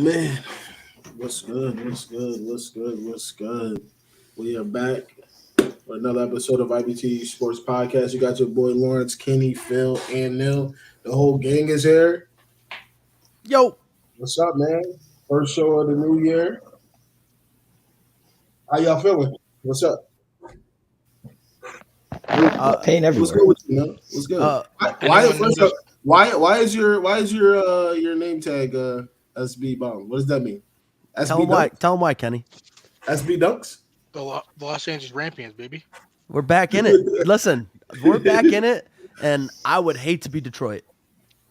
Man, what's good? What's good? What's good? What's good? We are back for another episode of IBTE Sports Podcast. You got your boy Lawrence, Kenny, Phil, and Neil. The whole gang is here. Yo, What's up, man? First show of the new year. How y'all feeling? What's up? Pain everywhere. What's good with you, man? What's good? Why is your name tag SB Bomb? What does that mean? tell him why. Tell him why, Kenny. SB Dunks? The Los Angeles Rampions, baby. We're back in it. Listen, we're back in it, and I would hate to be Detroit.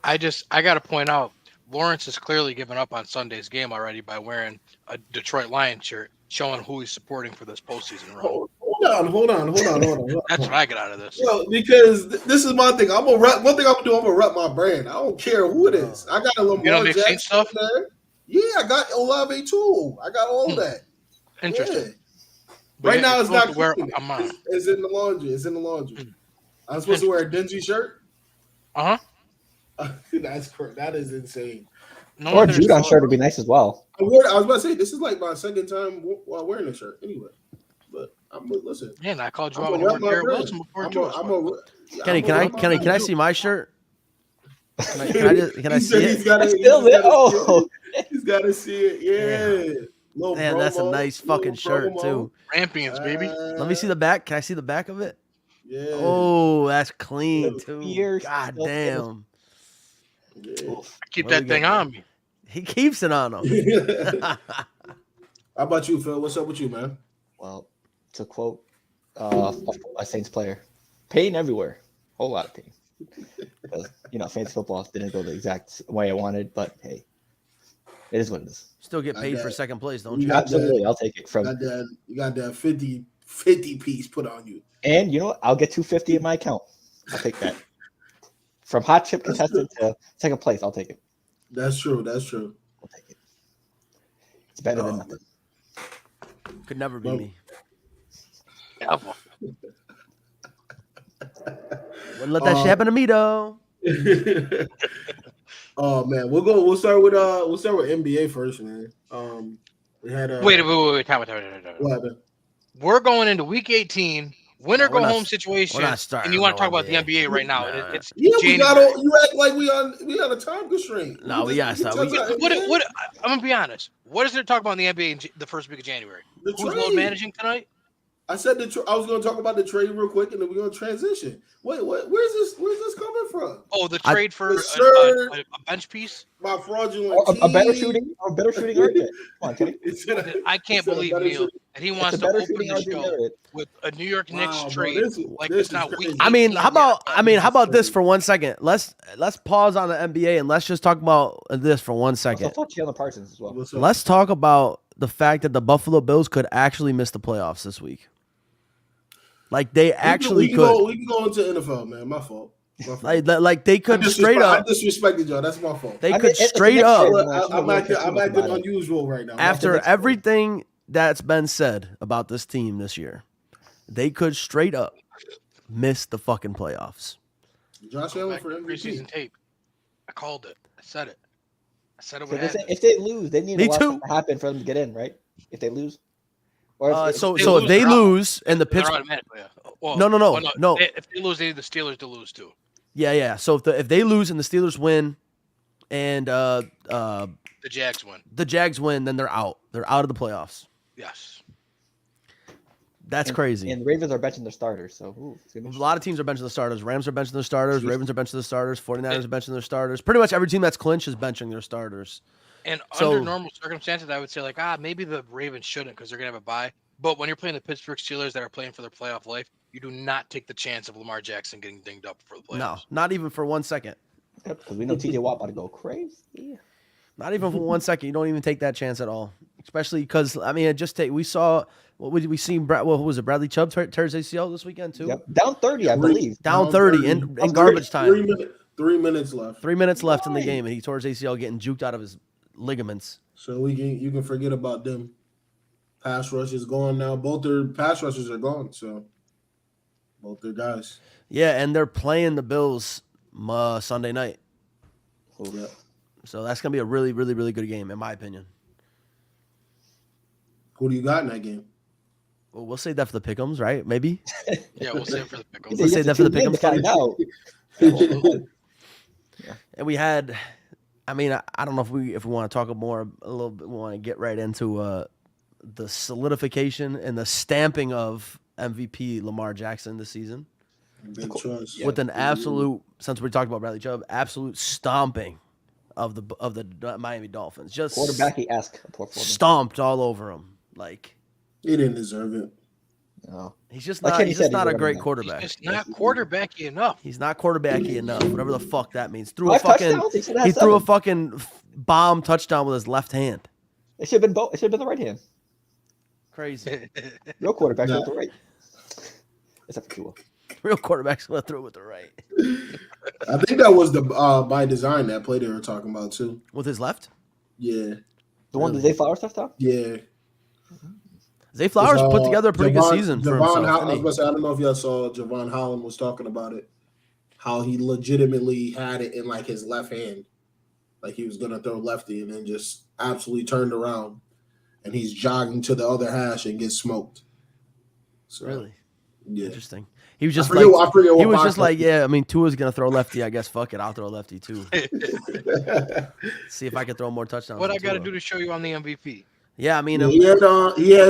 I got to point out, Lawrence has clearly given up on Sunday's game already by wearing a Detroit Lions shirt, showing who he's supporting for this postseason run. Hold on. That's what I get out of this. Well, because this is my thing. I'm gonna rep. One thing I'm gonna do. I'm gonna rep my brand. I don't care who it is. I got a Lamar Jackson stuff there. Yeah, I got Olave too. I got all that. Interesting. Yeah. Right now, it's not. It's in the laundry. I'm supposed to wear a dingy shirt. That's correct. That is insane. Or a Judon shirt would be nice as well. I was about to say this is like my second time while wearing a shirt. Anyway, but listen. Yeah, and I called you out when you were Garrett Wilson before Kenny, can I see my shirt? Can I see it? He's got to see it. Yeah. Man, that's a nice fucking shirt too. Rampions, baby. Let me see the back. Can I see the back of it? Yeah. Oh, that's clean too. God damn. Yeah. I keep that thing on me. He keeps it on him. How about you, Phil? What's up with you, man? Well, to quote a Saints player, pain everywhere. Whole lot of pain. Because, Saints football didn't go the exact way I wanted, but hey, it is what it is. Still get paid for second place, don't you? Absolutely. I'll take it from you got that 50 piece put on you. And you know what? I'll get $250 in my account. I'll take that. From hot chip contestant to second place, I'll take it. That's true. I'll take it. It's better than nothing. Could never be me. Ever. Wouldn't let that shit happen to me though. Oh man, we'll start with NBA first, man. We had wait. Time. What happened? We're going into week 18. Winner go home situation, and you want to talk about the NBA right now? It's January. You act like we on a time constraint. No, we got stuff. What? I'm gonna be honest. What is there to talk about in the NBA in the first week of January? Who's load managing tonight? I said I was going to talk about the trade real quick, and then we're going to transition. Wait, where's this coming from? Oh, the trade for a bench piece. My fraudulent a better shooting RJ. Come on, Kenny. I can't believe Neil that he wants to open the show with a New York Knicks trade it's not week. I mean, how about this for 1 second? Let's pause on the NBA and let's just talk about this for 1 second. Also, fuck Chandler Parsons as well. Let's talk about the fact that the Buffalo Bills could actually miss the playoffs this week. Like they actually could. We can go into NFL, man. My fault. Like they could straight up. I disrespected y'all. That's my fault. They could straight up. I'm acting unusual right now. After everything that's been said about this team this year, they could straight up miss the fucking playoffs. Josh Allen for MVP. Preseason tape. I called it. I said it. If they lose, they need a lot to happen for them to get in, right? If they lose. So if they lose and the Pittsburgh, no. If they lose, they need the Steelers to lose too. Yeah. So if they lose and the Steelers win, and the Jags win, then they're out. They're out of the playoffs. Yes. That's crazy. And the Ravens are benching their starters. So a lot of teams are benching the starters. Rams are benching their starters. Ravens are benching their starters. 49ers are benching their starters. Pretty much every team that's clinched is benching their starters. And under normal circumstances, I would say maybe the Ravens shouldn't because they're going to have a bye. But when you're playing the Pittsburgh Steelers that are playing for their playoff life, you do not take the chance of Lamar Jackson getting dinged up for the playoffs. No, not even for 1 second. Because we know TJ Watt about to go crazy. Not even for 1 second. You don't even take that chance at all. Especially because, we saw, we seen, what was it, Bradley Chubb tear his ACL this weekend too? Yep. Down 30, I believe. Down 30 in garbage time. 3 minutes left. 3 minutes left in the game, and he tore his ACL getting juked out of his ligaments. So you can forget about them. Pass rush is gone now. Both their pass rushers are gone. So both their guys. Yeah, and they're playing the Bills Sunday night. Yeah. So that's gonna be a really, really, really good game, in my opinion. Who do you got in that game? Well, we'll save that for the pick'ems, right? Maybe. Yeah, we'll save it for the pick. Let's save that for the pick'em, find out. And we had, I mean, I don't know if we want to talk more a little bit. We want to get right into the solidification and the stamping of MVP Lamar Jackson this season Big choice. with an absolute. Since we talked about Bradley Chubb, absolute stomping of the Miami Dolphins. Just Quarterbacky-esque performance. stomped all over him. Like He didn't deserve it. No. he's just Like not. Kenny He's said, just he's not a running great back. quarterback. It's not quarterbacky enough. He's not quarterbacky enough. Whatever the fuck that means. Threw 5 a fucking. touchdowns? He should have He had threw a 7. fucking bomb touchdown with his left hand. It should have been both. It should have been the right hand. Crazy. Real quarterback No. with the right. Except for Tua. Real quarterback's gonna throw with the right. I think that was the by design that play they were talking about too. With his left? Yeah, The one that Zay Flowers touchdown? yeah. Zay Flowers put together a pretty good Javon- season for Javon himself. Ho- I was didn't he? gonna say, I don't know if y'all saw Javon Holland was talking about it, how he legitimately had it in like his left hand, like he was gonna throw lefty, and then just absolutely turned around, and he's jogging to the other hash and gets smoked. So, Really yeah. interesting. He was just I forget like what he was just box like, yeah. I mean, Tua's gonna throw lefty. I guess fuck it, I'll throw lefty too. See if I can throw more touchdowns. What than I got to Tua. do to show you on the MVP? Yeah, I mean, he had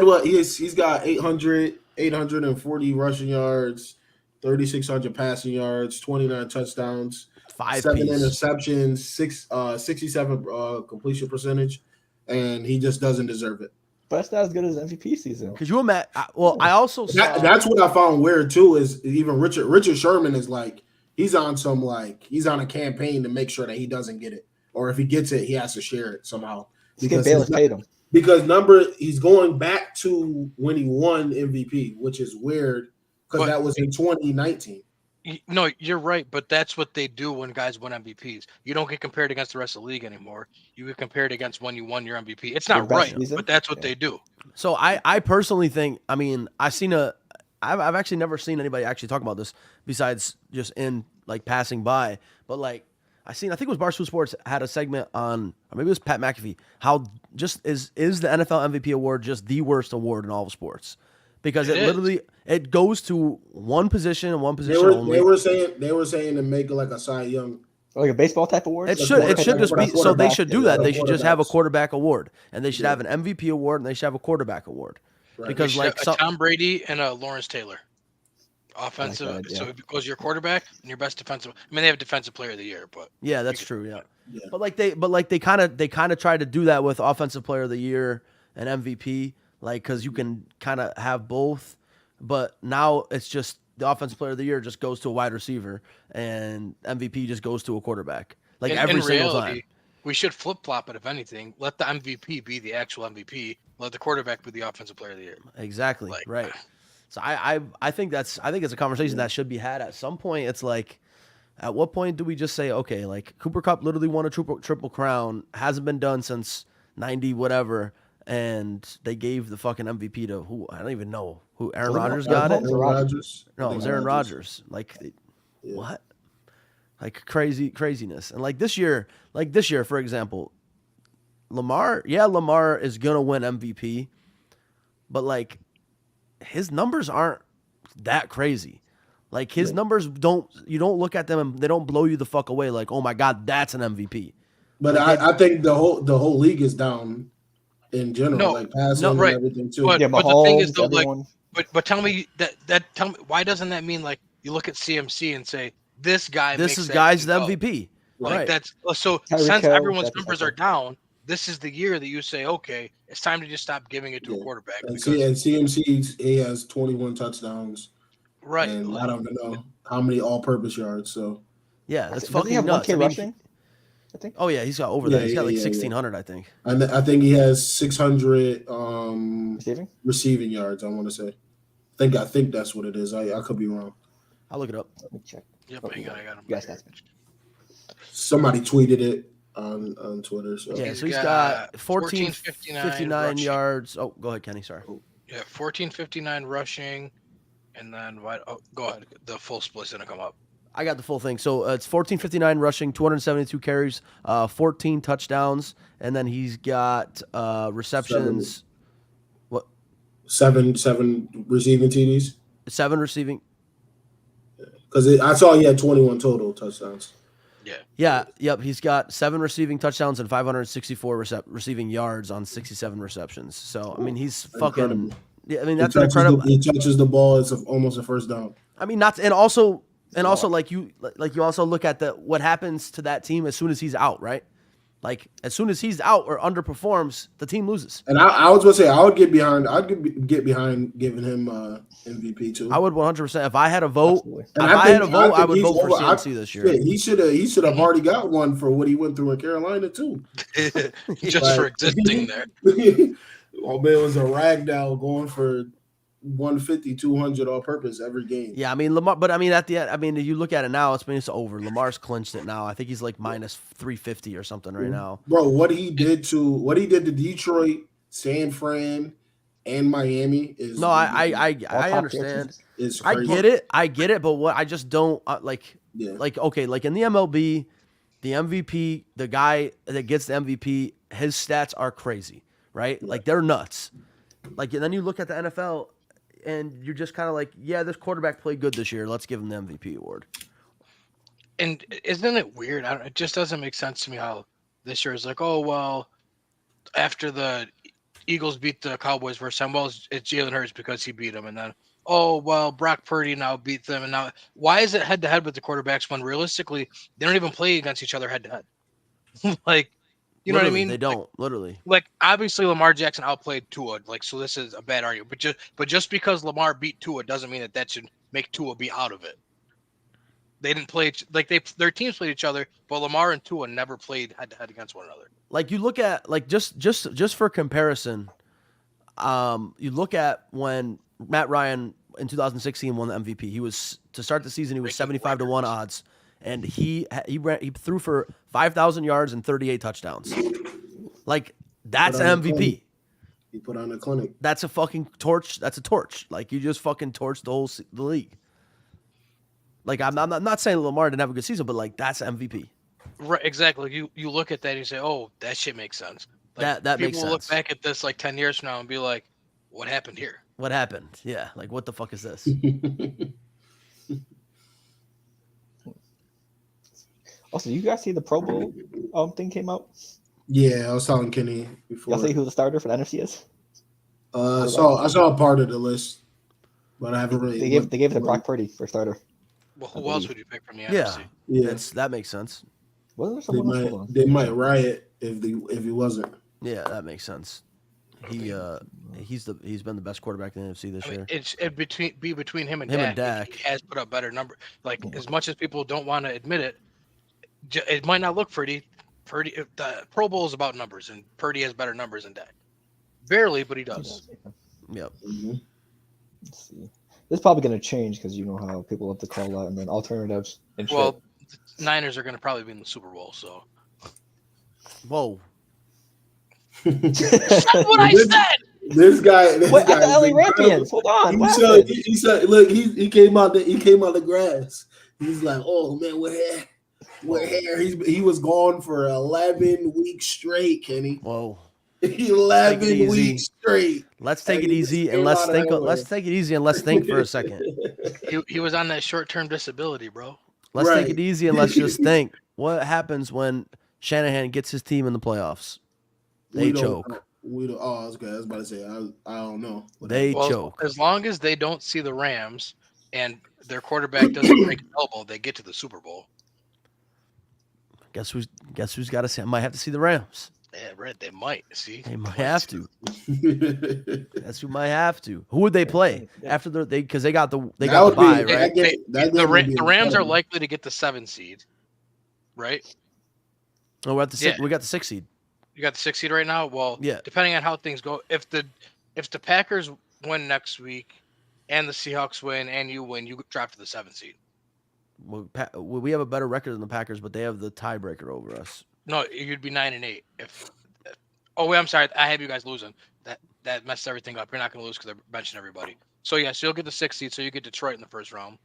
what he's got 840 rushing yards, 3,600 passing yards, 29 touchdowns, 7 piece. interceptions, 67 completion percentage, and he just doesn't deserve it. But that's not as good as MVP season. Could you imagine? Well, I also saw. That's what I found weird too. Is even Richard Sherman is like he's on a campaign to make sure that he doesn't get it, or if he gets it, he has to share it somehow. Skip Bayless paid him. Because he's going back to when he won MVP, which is weird because that was in 2019. No, you're right, but that's what they do when guys win MVPs. You don't get compared against the rest of the league anymore. You get compared against when you won your MVP. It's not right, but that's what they do. So I personally think. I mean, I've actually never seen anybody actually talk about this besides just in like passing by, but like. I think it was Barstool Sports had a segment on, or maybe it was Pat McAfee, how just is the NFL MVP award just the worst award in all of sports? Because it goes to one position and one position only. They were saying to make it like a Cy Young. Like a baseball type award? It should just be, so they should do that. They should just have a quarterbacks. quarterback award, and they should have an MVP award, and they should have a quarterback award. Right. Because like a Tom Brady and a Lawrence Taylor. Offensive, I like that, yeah. so it goes your quarterback and your best defensive. I mean, they have defensive player of the year, but yeah, that's true. Yeah. Yeah. But they kind of try to do that with offensive player of the year and MVP, like because you can kind of have both. But now it's just the offensive player of the year just goes to a wide receiver, and MVP just goes to a quarterback. Like every single time. We should flip flop it. If anything, let the MVP be the actual MVP. Let the quarterback be the offensive player of the year. Exactly. Like, right. So I think it's a conversation that should be had at some point. It's like, at what point do we just say, okay, like Cooper Kupp literally won a triple crown, hasn't been done since 90 whatever, and they gave the fucking MVP to who? I don't even know who. Aaron Rodgers got it. Aaron Rodgers. No, it was Aaron Rodgers. Like, what? Like craziness. And like this year, for example, Lamar is gonna win MVP, but like his numbers aren't that crazy. Like his numbers you don't look at them and they don't blow you the fuck away. Like, oh my God, that's an MVP. But like, I think the whole league is down in general, like passing and everything too. But, yeah, but the thing is, though, everyone. but tell me tell me why doesn't that mean like you look at CMC and say this guy? This makes is guy's the go. MVP. Like Right. that's so Tyreek since Hill, everyone's that's numbers okay. are down, this is the year that you say, okay, it's time to just stop giving it to a quarterback. And Because, CMC, he has 21 touchdowns. right. And I don't know how many all-purpose yards. So Yeah, that's Doesn't he fucking have nuts. 1K I mean, rushing? I think. oh yeah, he's got over that. He's got like yeah. 1,600, I think. and I think he has 600 Receiving? receiving yards. I want to say. I think that's what it is. I could be wrong. I'll look it up. Let me check. Yep, hang on, I got him. Yes, that's Somebody tweeted it on Twitter. So Yeah, He's so he's got got 1459 rushing. yards. Oh, go ahead, Kenny. Sorry. Yeah, 1459 rushing, and then what? Oh, go ahead. The full split's gonna come up. I got the full thing. So it's 1459 rushing, 272 carries, 14 touchdowns, and then he's got receptions. What? Seven receiving TDs. 7 receiving. Because I saw he had 21 total touchdowns. Yeah. Yep. He's got 7 receiving touchdowns and 564 receiving yards on 67 receptions. So I mean, he's fucking. Incredible. Yeah, I mean that's incredible. He touches the ball. It's almost a first down. I mean, not and also like you also look at what happens to that team as soon as he's out, right? Like as soon as he's out or underperforms, the team loses. And I was gonna say I would get behind. I'd get behind giving him MVP too. I would 100%. If I had a vote, I would vote for CMC this year. Yeah, he should have already got one for what he went through in Carolina too. Just for existing there. Oh man, it was a ragdoll going for 150, 200 all purpose every game. Yeah, I mean Lamar, but I mean at the end, I mean you look at it now, it's over. Lamar's clinched it now. I think he's like minus 350 or something right now. Bro, what he did to Detroit, San Fran, and Miami is no. I understand. I get it. But what I just don't like. Okay, like in the MLB, the MVP, the guy that gets the MVP, his stats are crazy, right? Like they're nuts. Like and then you look at the NFL. And you're just kind of like, yeah, this quarterback played good this year. Let's give him the MVP award. And isn't it weird? It just doesn't make sense to me how this year is like, oh, well, after the Eagles beat the Cowboys first time, well, it's Jalen Hurts because he beat them. And then, oh, well, Brock Purdy now beat them. And now, why is it head-to-head with the quarterbacks when realistically they don't even play against each other head-to-head? Like, you know what I mean? They don't, literally. Like, obviously, Lamar Jackson outplayed Tua. Like, so this is a bad argument. But just because Lamar beat Tua doesn't mean that should make Tua be out of it. They didn't play like their teams played each other, but Lamar and Tua never played head to head against one another. Like you look at like just for comparison, you look at when Matt Ryan in 2016 won the MVP. He was to start the season. He was 75-1 odds. And he threw for 5,000 yards and 38 touchdowns. Like that's MVP. He put on a clinic. That's a fucking torch. That's a torch. Like you just fucking torched the league. Like I'm not saying Lamar didn't have a good season, but like that's MVP. Right, exactly. You look at that and you say, oh, that shit makes sense. Like, that makes sense. People look back at this like 10 years from now and be like, what happened here? What happened? Yeah, like what the fuck is this? Also, you guys see the Pro Bowl thing came out? Yeah, I was telling Kenny before. Y'all see who the starter for the NFC is? I saw a part of the list, but I haven't really. They gave it to Brock Purdy for starter. Well, who else would you pick from the NFC? Yeah, that makes sense. Wasn't there someone else? They might riot if he wasn't. Yeah, that makes sense. He's been the best quarterback in the NFC this year. It's between him and Dak. He has put up better numbers. Like as much as people don't want to admit it, it might not look pretty. Purdy, the Pro Bowl is about numbers, and Purdy has better numbers than Dak. Barely, but he does. Yep. Mm-hmm. Let's see. This is probably going to change because you know how people love to call that and then alternatives and shit. Well, the Niners are going to probably be in the Super Bowl, so. Whoa. That's what I said. This guy. Wait, the LA Rams. Hold on. He said, look, he came out the grass. He's like, oh man, what hair? He was gone for 11 weeks straight, Kenny. Whoa. 11 weeks straight. Let's take it easy and let's think. Let's take it easy and let's think for a second. He was on that short-term disability, bro. Let's take it easy and let's just think. What happens when Shanahan gets his team in the playoffs? They choke. I was about to say, I don't know. They choke. As long as they don't see the Rams and their quarterback doesn't break an elbow, they get to the Super Bowl. Guess who's got to see? I might have to see the Rams. Yeah, right. They might see. They might have to. That's who might have to. Who would they play after because they got the bye, right? The Rams are likely to get the 7 seed, right? Oh, we got the 6 seed. You got the 6 seed right now. Well, yeah. Depending on how things go, if the Packers win next week, and the Seahawks win, and you win, you drop to the 7 seed. Well, we have a better record than the Packers, but they have the tiebreaker over us. No, you'd be 9-8 if. Oh wait, I'm sorry. I have you guys losing. That messed everything up. You're not going to lose because they're benching everybody. So yeah, so you'll get the 6th seed. So you get Detroit in the first round.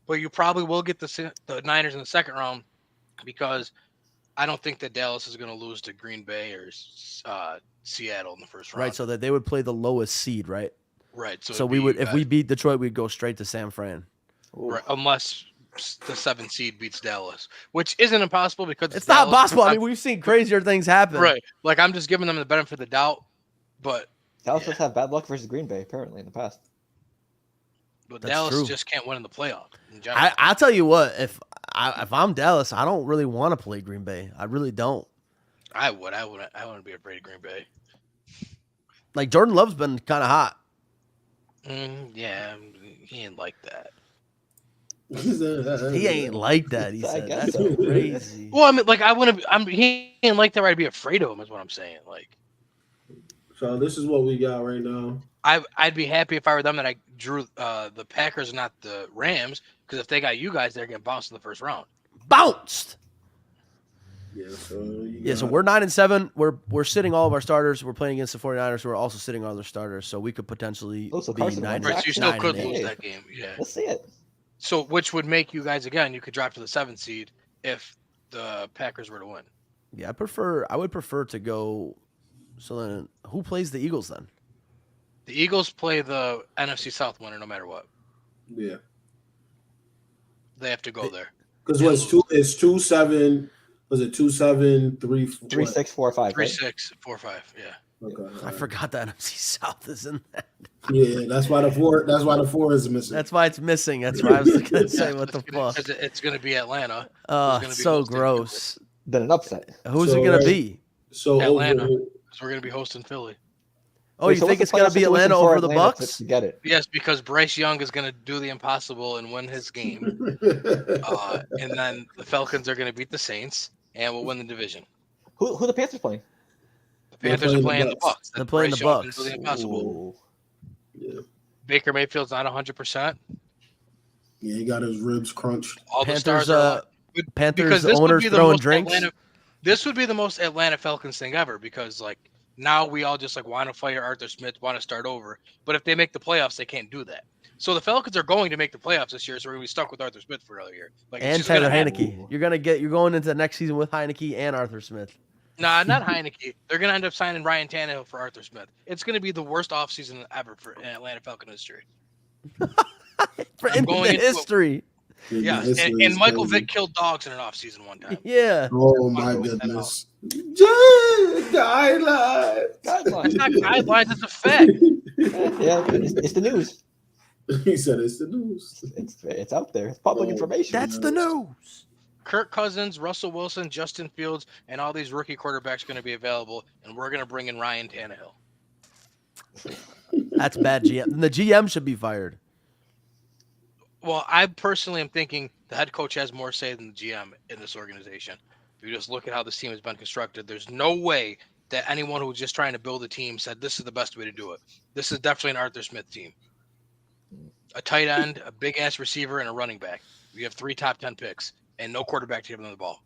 But you probably will get the Niners in the second round because I don't think that Dallas is going to lose to Green Bay or Seattle in the first round. Right, so that they would play the lowest seed, right? Right. So we would, if we beat Detroit, we'd go straight to San Fran. Right, unless the 7th seed beats Dallas, which isn't impossible because it's not possible. I mean, we've seen crazier things happen. Right. Like, I'm just giving them the benefit of the doubt, but Dallas has had bad luck versus Green Bay apparently in the past. But That's Dallas true. just can't win in the playoff. In general. I'll tell you what, if I'm Dallas, I don't really want to play Green Bay. I really don't. I wouldn't be afraid of Green Bay. Like, Jordan Love's been kind of hot. Yeah, he ain't like that. He ain't like that. He I said guess that's so. crazy. Well, I mean, like, he ain't like that where I'd be afraid of him, is what I'm saying. Like, So this is what we got right now. I'd be happy if I were them that I drew the Packers, not the Rams, because if they got you guys, they're getting bounced in the first round. Bounced. Yeah, So we're 9-7. We're sitting all of our starters. We're playing against the 49ers, who are also sitting all their starters. So we could potentially Oh, so be Carson 9. Wentz Right, so you still Nine could and lose eight. that game. Yeah. Let's see it. So which would make you guys, again, you could drop to the 7th seed if the Packers were to win. Yeah, I would prefer to go. So then, who plays the Eagles then? The Eagles play the NFC South winner no matter what. Yeah. They have to go there. Because it's 2-7. Was it 2-7, 3, 3, 6, 4, 5. 3, Right? 6, 4, 5. Yeah. Okay. I forgot the NFC South is in that. Yeah, that's why the 4. That's why the 4 is missing. That's why it's missing. That's why I was going to say, what the fuck? It's going to be Atlanta. Oh, gonna be so hosting gross. Then an upset. Who's So, it going right. to be? So Atlanta. over, So we're going to be hosting Philly. Oh, Wait, you so think what's it's the going to playoff be situation Atlanta for over the Atlanta Bucks? to get it? Yes, because Bryce Young is going to do the impossible and win his game. And then the Falcons are going to beat the Saints and we'll win the division. Who the Panthers playing? The Panthers are playing the Bucks. They're playing the Bryce Young can Bucks. do the impossible. yeah, Baker Mayfield's not 100%. he got his ribs crunched. All the Panthers, stars are out. Panthers Because this would owners be the throwing most drinks. This would be the most Atlanta Falcons thing ever because, like, now we all just, like, want to fire Arthur Smith, want to start over. But if they make the playoffs, they can't do that. So the Falcons are going to make the playoffs this year, so we're going to be stuck with Arthur Smith for another year. Like, it's And just gonna Taylor happen. Heineke. You're going into the next season with Heineke and Arthur Smith. Nah, not Heineke. They're going to end up signing Ryan Tannehill for Arthur Smith. It's going to be the worst offseason ever for Atlanta Falcon history. In going the into it. history. Yeah, This and is Michael crazy. Vick killed dogs in an offseason one time. Yeah. Oh my goodness. Guidelines. It's not guidelines, it's a fact. Yeah, it's the news. He said it's the news. It's out there. It's public Oh, information. That's the news. Kirk Cousins, Russell Wilson, Justin Fields, and all these rookie quarterbacks going to be available, and we're going to bring in Ryan Tannehill. That's bad GM. And the GM should be fired. Well, I personally am thinking the head coach has more say than the GM in this organization. If you just look at how this team has been constructed, there's no way that anyone who was just trying to build a team said this is the best way to do it. This is definitely an Arthur Smith team. A tight end, a big-ass receiver, and a running back. You have 3 top 10 picks and no quarterback to give them the ball.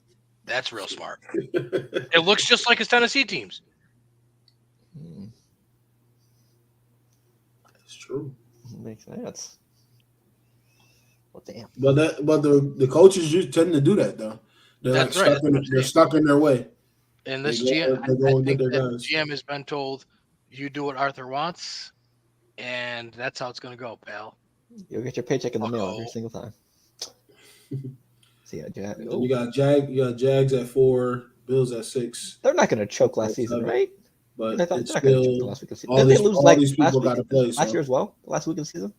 That's real smart. It looks just like his Tennessee teams. That's true. Makes sense. Well, damn. But the coaches just tend to do that though. They're That's like right. they're stuck in their way. And this They go- GM, they go I and think get their that guys. GM has been told, you do what Arthur wants, and that's how it's going to go, pal. You'll get your paycheck in the mail every Uh-oh. single time. See, yeah, And then you got Jags at 4, Bills at 6. they're not going to choke last season, right? But They're it's not going to choke the still last week of the season. all Did they these, lose all like these last people got to week, play. last So. year as well? Last week of the season?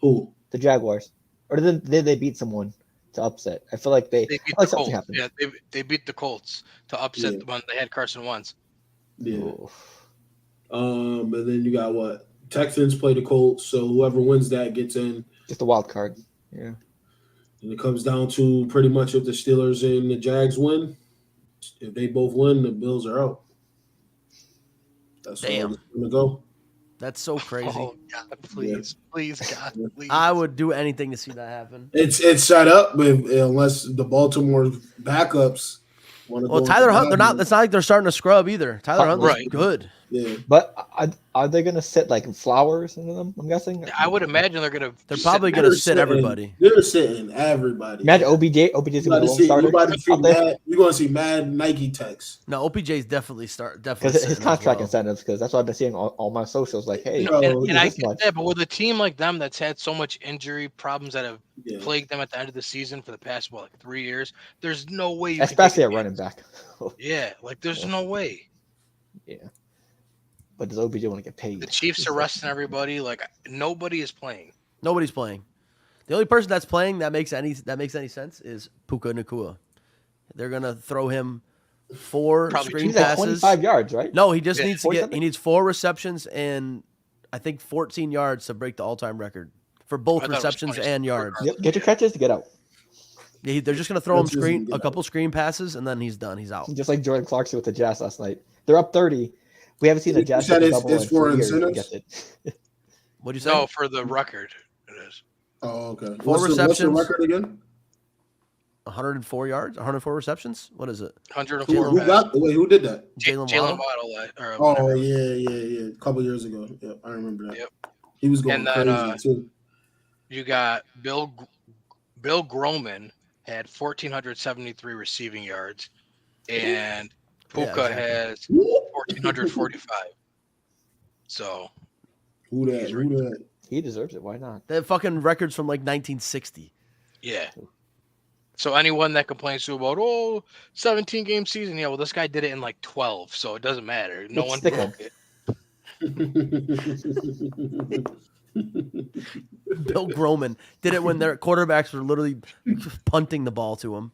Who? The Jaguars. Or did they beat someone to upset? I feel like They beat like the something Colts. happened. Yeah, they beat the Colts to upset Yeah. when they had Carson Wentz. Yeah. Oof. And then you got what? Texans play the Colts, so whoever wins that gets in. Just a wild card. Yeah. And it comes down to pretty much if the Steelers and the Jags win. If they both win, the Bills are out. That's where Damn. it's gonna go. That's so crazy. Oh, God, please, please, God, please. I would do anything to see that happen. It's set up unless the Baltimore backups want to Well, go. Tyler Hunt, they're not. It's not like they're starting to scrub either. Tyler Hunt looks Right. good. Yeah. But are they gonna sit like Flowers into them? I'm guessing. I would imagine they're gonna. They're probably sit gonna They're sit sitting- everybody. They're sitting everybody. Imagine OBJ. OBJ's You gonna be the lone starter about to see out there mad. You're gonna see mad Nike techs. No, OPJ's definitely because his sitting as contract well. incentives. Because that's what I've been seeing on all my socials. Like, hey, No, and he's I this get much. that, but with a team like them that's had so much injury problems that have Yeah. plagued them at the end of the season for the past 3 years, there's no way you Especially can at take a running back. Yeah, like there's Yeah. no way. Yeah. But does OBJ want to get paid? The Chiefs are resting everybody. Like nobody is playing. Nobody's playing. The only person that's playing that makes any sense is Puka Nacua. They're gonna throw him 4 Probably screen He's at passes. 25 yards, right? No, he just Yeah. needs to 40 get. something? He needs 4 receptions and I think 14 yards to break the all-time record for both I thought it was receptions 20 and yards. Yep. Get your catches to get out. Yeah, they're just gonna throw him That's just gonna a get couple screen passes and then he's done. He's out. Just like Jordan Clarkson with the Jazz last night. They're up 30. We haven't seen the You Jazz said hit a it's- double it's in for 4 years. He incentives? gets it. What'd you say? No, for the record, it is. Oh, okay. 4 What's the receptions. record again? 104 yards, 104 receptions. What is it? 104. Who did that? Jalen Jalen Waddle. Waddle. Oh yeah. A couple years ago. Yeah, I remember that. Yep. He was going And then, crazy too. You got Bill Groman had 1,473 receiving yards, and Puka exactly. has 1,445. So Who that? He deserves it. Why not? They have fucking records from like 1960. yeah. So anyone that complains about 17 game season, yeah, well this guy did it in like 12, so it doesn't matter. No Let's one stick broke him. it. Bill Groman did it when their quarterbacks were literally punting the ball to him.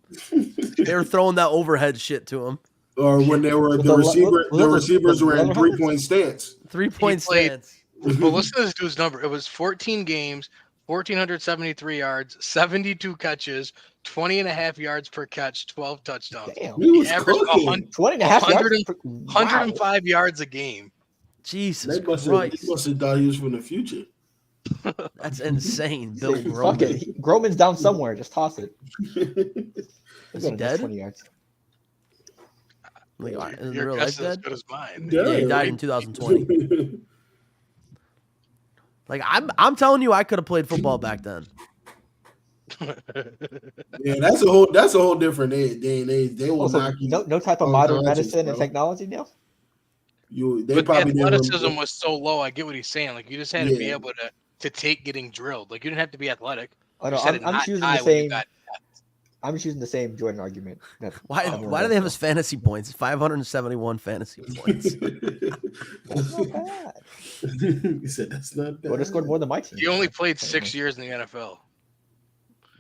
They were throwing that overhead shit to him. Or when they were the receivers were in 3-point stance. 3-point played- stance. Well, listen to this dude's number. It was 14 games, 1,473 yards, 72 catches, 20 and a half yards per catch, 12 touchdowns. Damn. He was averaged cooking. 20 and a half 100 yards. Wow. 105 yards a game. Jesus They Christ. must have thought he was from the future. That's insane. Bill Fuck Groman. it. Groman's down somewhere. Just toss it. Is he dead? 20 yards. Like, is in Your real guess life is as dead? good as mine. Yeah, he died in 2020. Like I'm telling you, I could have played football back then. Yeah, that's a whole different day and age. They will Also, knock you. no type of modern unconscious, medicine bro. and technology now. They But the probably didn't athleticism remember- was so low. I get what he's saying. Like you just had to be Yeah. able to take getting drilled. Like you didn't have to be athletic. I know. You just had to I'm not choosing die the when you same. got- I'm just using the same Jordan argument. that Why everyone do they have does his fantasy points? 571 fantasy points. now. That's not bad. He said that's not bad. Would have scored more than my team. He only played 6 years in the NFL.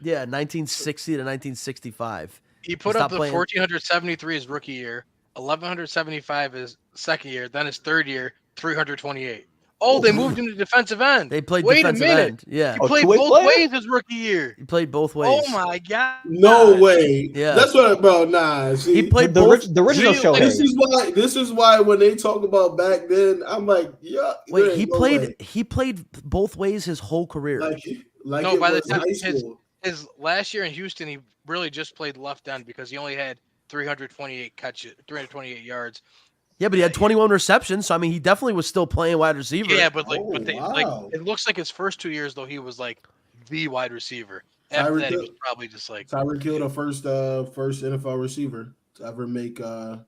Yeah, 1960 to 1965. He put stopped up the playing. 1,473 his rookie year, 1,175 his second year, then his third year, 328. Oh, they moved him to defensive end. They played Wait a defensive minute. end. Yeah, He Oh, played two-way both player? ways his rookie year. he played both ways. Oh my god! No way. Yeah. That's what, bro. Nah, see, He played the, both. the original Gee, show. like, This is why when they talk about back then, I'm like, yeah. there Wait, ain't he no played. way. He played both ways his whole career. Like No, it by the was time high school. His last year in Houston, he really just played left end because he only had 328 catches, 328 yards. Yeah, but he had 21 receptions, so I mean, he definitely was still playing wide receiver. Yeah, but like, Oh, like wow. it looks like his first 2 years though he was like the wide receiver. After Tyreek that, he Hill. was probably just like Tyreek Hill, the first NFL receiver to ever make the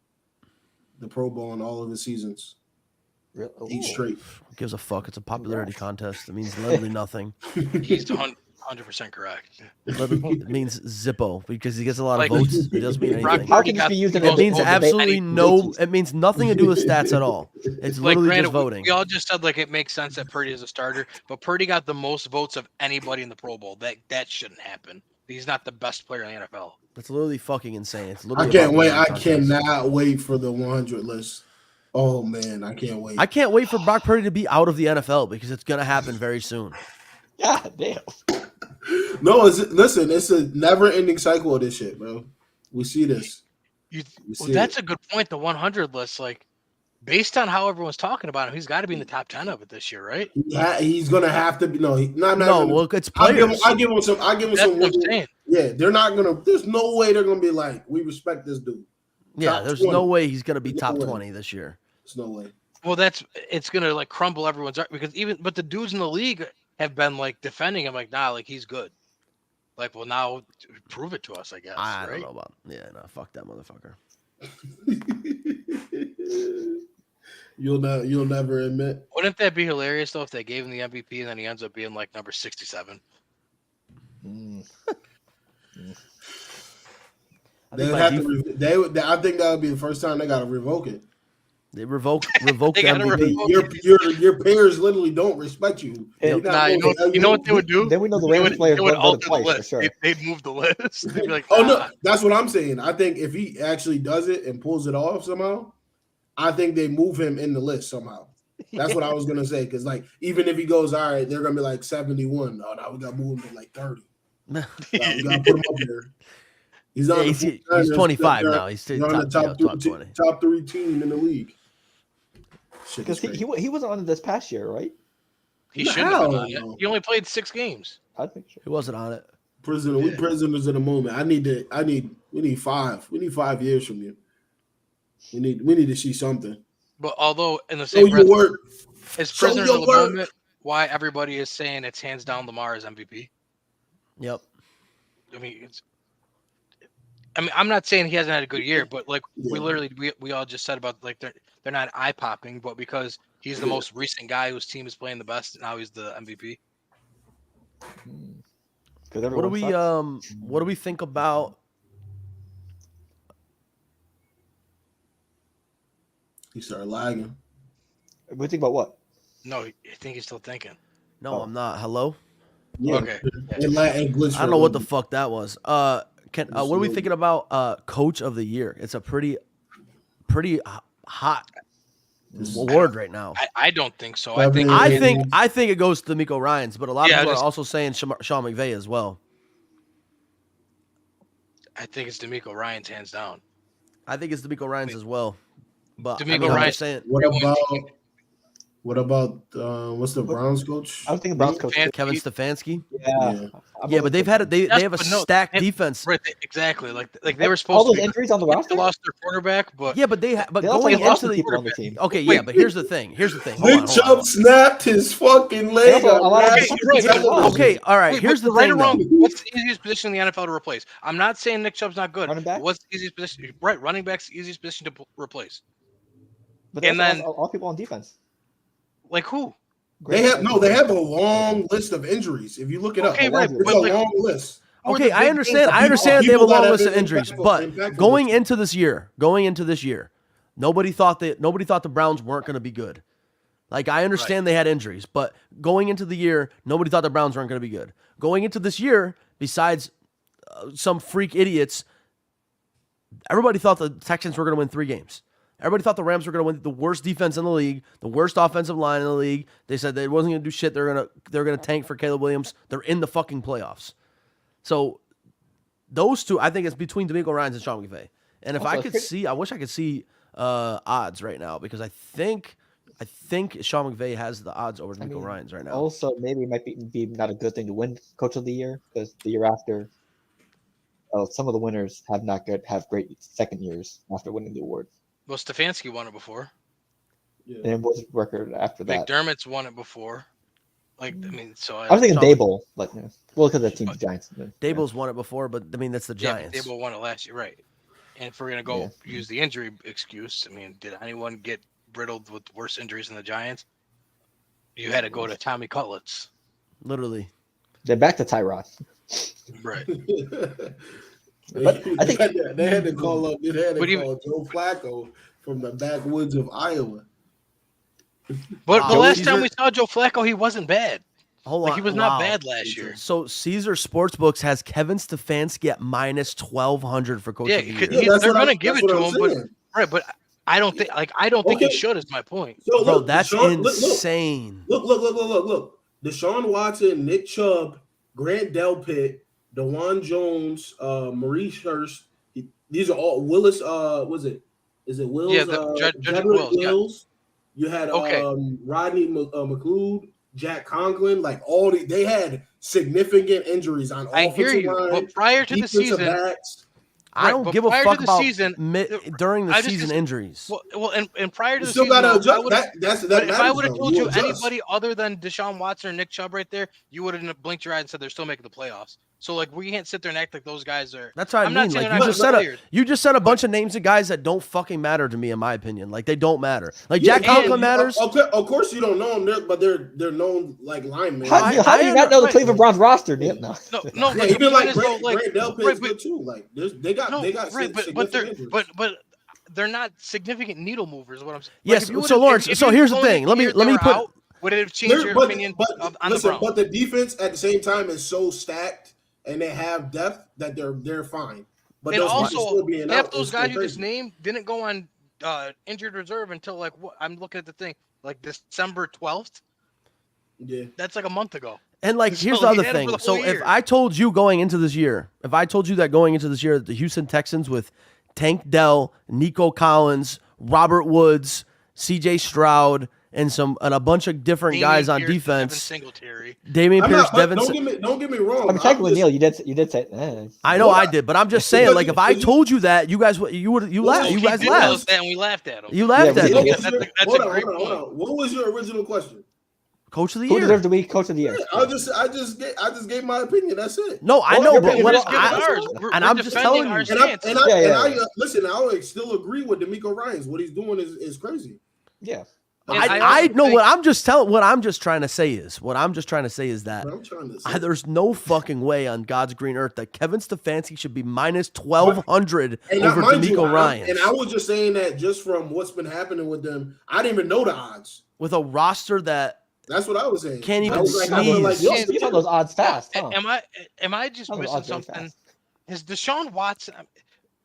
Pro Bowl in all of his seasons. Real- 8 Ooh. straight. Who gives a fuck? It's a popularity contest. It means literally nothing. he's 100% correct. It means Zippo because he gets a lot Like, of votes. It doesn't mean Brock anything. How Purdy can this got be used in the a It means most votes of absolutely any- no. It means nothing to do with stats at all. It's Like, literally granted, just voting. we all just said like it makes sense that Purdy is a starter, but Purdy got the most votes of anybody in the Pro Bowl. That shouldn't happen. He's not the best player in the NFL. It's literally fucking insane. It's I literally can't a wait. I popularity contest. cannot wait for the 100 list. Oh man, I can't wait. I can't wait for Brock Purdy to be out of the NFL because it's gonna happen very soon. Yeah, damn. No, listen, it's a never-ending cycle of this shit, bro. We see this. You, We well, see that's it. a good point. The 100 list, like based on how everyone's talking about him, he's got to be in the top 10 of it this year, right? He's gonna have to be. No, not. No, gonna, well, it's I give, players. I give him some. I give him That's some. what I'm wiggle. saying. Yeah, they're not gonna. There's no way they're gonna be like, we respect this dude. Yeah, top there's 20. no way he's gonna be No top way. 20 this year. There's no way. Well, it's gonna like crumble everyone's art because but the dudes in the league have been like defending him like nah, like he's good. Like, well, now prove it to us, I guess. I right? don't know about. Yeah, no, fuck that motherfucker. You'll never admit. Wouldn't that be hilarious though if they gave him the MVP and then he ends up being like number 67? I think that would be the first time they got to revoke it. They revoke They gotta MVP. Your peers literally don't respect you. Hey, Nah, you know what they would do? Then we know the Rams players would voted alter the twice for list. sure. They'd move the list. They'd be like, Oh no, nah. that's what I'm saying. I think if he actually does it and pulls it off somehow, I think they move him in the list somehow. That's what I was gonna say. Because like even if he goes, all right, they're gonna be like 71. Oh, now we gotta move him to like 30. We gotta put him up there. He's on. He's 25 now. He's on the top three team in the league. Because he wasn't on it this past year, right? He shouldn't have been on it. He only played 6 games. I think so. He wasn't on it. We prisoners of the moment. We need 5. We need 5 years from you. We need to see something. But although in the same breath, as Show prisoners your of the work. moment, why everybody is saying it's hands down Lamar as MVP. Yep. I mean, I'm not saying he hasn't had a good year, but like we all just said about like they're not eye popping, but because he's the most recent guy whose team is playing the best, now he's the MVP. What do we think about? He started lagging. What do you think about what? No, I think he's still thinking. No, I'm not. Hello. Yeah. Okay. I don't know what the fuck that was. What are we thinking about? Coach of the year. It's a pretty hot award right now. I don't think so. I think it goes to D'Amico Ryans, but a lot of people are also saying Sean McVay as well. I think it's D'Amico Ryans hands down. I think it's D'Amico Ryans as well. But D'Amico Ryans. What about what's the Browns coach? I was thinking Browns coach Kevin Stefanski. Yeah, but they have a stacked defense. Right, exactly. Like they were supposed all to those injuries on the roster. They lost their quarterback, but but they going also into people on the team. Okay, yeah, but here's the thing. Nick Chubb snapped his fucking leg. Okay, all right. Here's the right thing. Or wrong, what's the easiest position in the NFL to replace? I'm not saying Nick Chubb's not good. Running back? What's the easiest position? Right, running back's the easiest position to replace. But then all people on defense. Like who? They have a long list of injuries. If you look it up, right, it's a long list. Okay, I understand. I understand they have a long list of injuries, but going into this year, nobody thought the Browns weren't going to be good. Like I understand they had injuries, but going into the year, nobody thought the Browns weren't going to be good. Going into this year, besides some freak idiots, everybody thought the Texans were going to win 3 games. Everybody thought the Rams were going to win the worst defense in the league, the worst offensive line in the league. They said they wasn't going to do shit. They're going to tank for Caleb Williams. They're in the fucking playoffs. So those two, I think it's between D'Amico Ryans and Sean McVay. And if I wish I could see odds right now because I think Sean McVay has the odds over D'Amico Ryans right now. Also, maybe it might be not a good thing to win Coach of the Year because the year after, some of the winners have great second years after winning the award. Well, Stefanski won it before. Yeah. And what's his record after that? McDermott's won it before. I was thinking Dable, because the team's Giants. Dable's won it before, but that's the Giants. Dable won it last year, right? And if we're gonna use the injury excuse, did anyone get riddled with worse injuries than the Giants? You had to go to Tommy Cutlets. Literally. They're back to Tyrod. Right. But I think they had to call Joe Flacco from the backwoods of Iowa. But the last time we saw Joe Flacco, he wasn't bad. Hold on, he was not bad last year. So Caesar Sportsbooks has Kevin Stefanski at minus 1,200 for Coach of the Year. They're going to give it to him, but I don't think he should. Is my point. So bro, that's insane. Look. Deshaun Watson, Nick Chubb, Grant Delpit, DeJuan Jones, Maurice Hurst. These are all Willis. Is it Wills? Yeah, Judge Wills. Wills. You had Rodney McLeod, Jack Conklin. Like they had significant injuries on offensive line. But prior to the season, backs. I don't give a prior fuck to the about season, during the I just- season injuries. Well, and prior to You the still season, gotta though, adjust. but if I would have matters, told though. you adjust. anybody other than Deshaun Watson or Nick Chubb right there, you would have blinked your eye and said they're still making the playoffs. So like we can't sit there and act like those guys are. That's what I I'm not mean. saying Like they're you not just good said, players. you just said a bunch of names of guys that don't fucking matter to me, in my opinion. Like they don't matter. Like Yeah, Jack Conklin and- matters. Of course, you don't know them, but they're known like linemen. How do you not know the right. Cleveland Browns roster, Neil? No. No, Yeah, but the even point like is, though, Brandell right, Pitt's good too. Like they got right, but they're injuries. but they're not significant needle movers. Is what I'm saying. Yes, so Lawrence, so here's the thing. Let me put. Would it have changed your opinion on the Browns? But the defense at the same time is so stacked and they have depth that they're fine. But And those people also, still being half out those is guys still you just crazy. named didn't go on injured reserve until like what? I'm looking at the thing like December 12th. Yeah. That's like a month ago. And like, So here's the he other had it thing. for the So whole if year. I told you going into this year, that the Houston Texans with Tank Dell, Nico Collins, Robert Woods, C.J. Stroud, and a bunch of different guys on Damian Pierce, Devin defense. Singletary. Damian I'm Pierce, not, but Devin. don't get me wrong. I mean, technically, I'm Neil, you did say. I know Well, I did, but I'm just saying, like, if I told you that, you guys Well, laughed. he You He guys did tell us laughed. that and we laughed at him. You laughed Yeah, at we me. did. That's hold a on, great hold on. What was your original question? Coach of the Who year. deserved to be coach of the year? I just gave my opinion. That's it. No, I Well, know, your but opinion what was We're just giving I, ours. We're I'm just defending telling our you. stance. Yeah. Listen. I would still agree with D'Amico Ryans. What he's doing is crazy. Yeah. And I know think- what I'm just trying to say is that But I'm trying to say. there's no fucking way on God's green earth that Kevin Stefanski should be minus 1,200 over mind D'Amico you, Ryans And I was just saying that just from what's been happening with them. I didn't even know the odds. with a roster that That's what I was saying. Can't even I was I sneeze. was You saw those odds fast, huh? Am I just Those missing odds very something? fast. Is Deshaun Watson?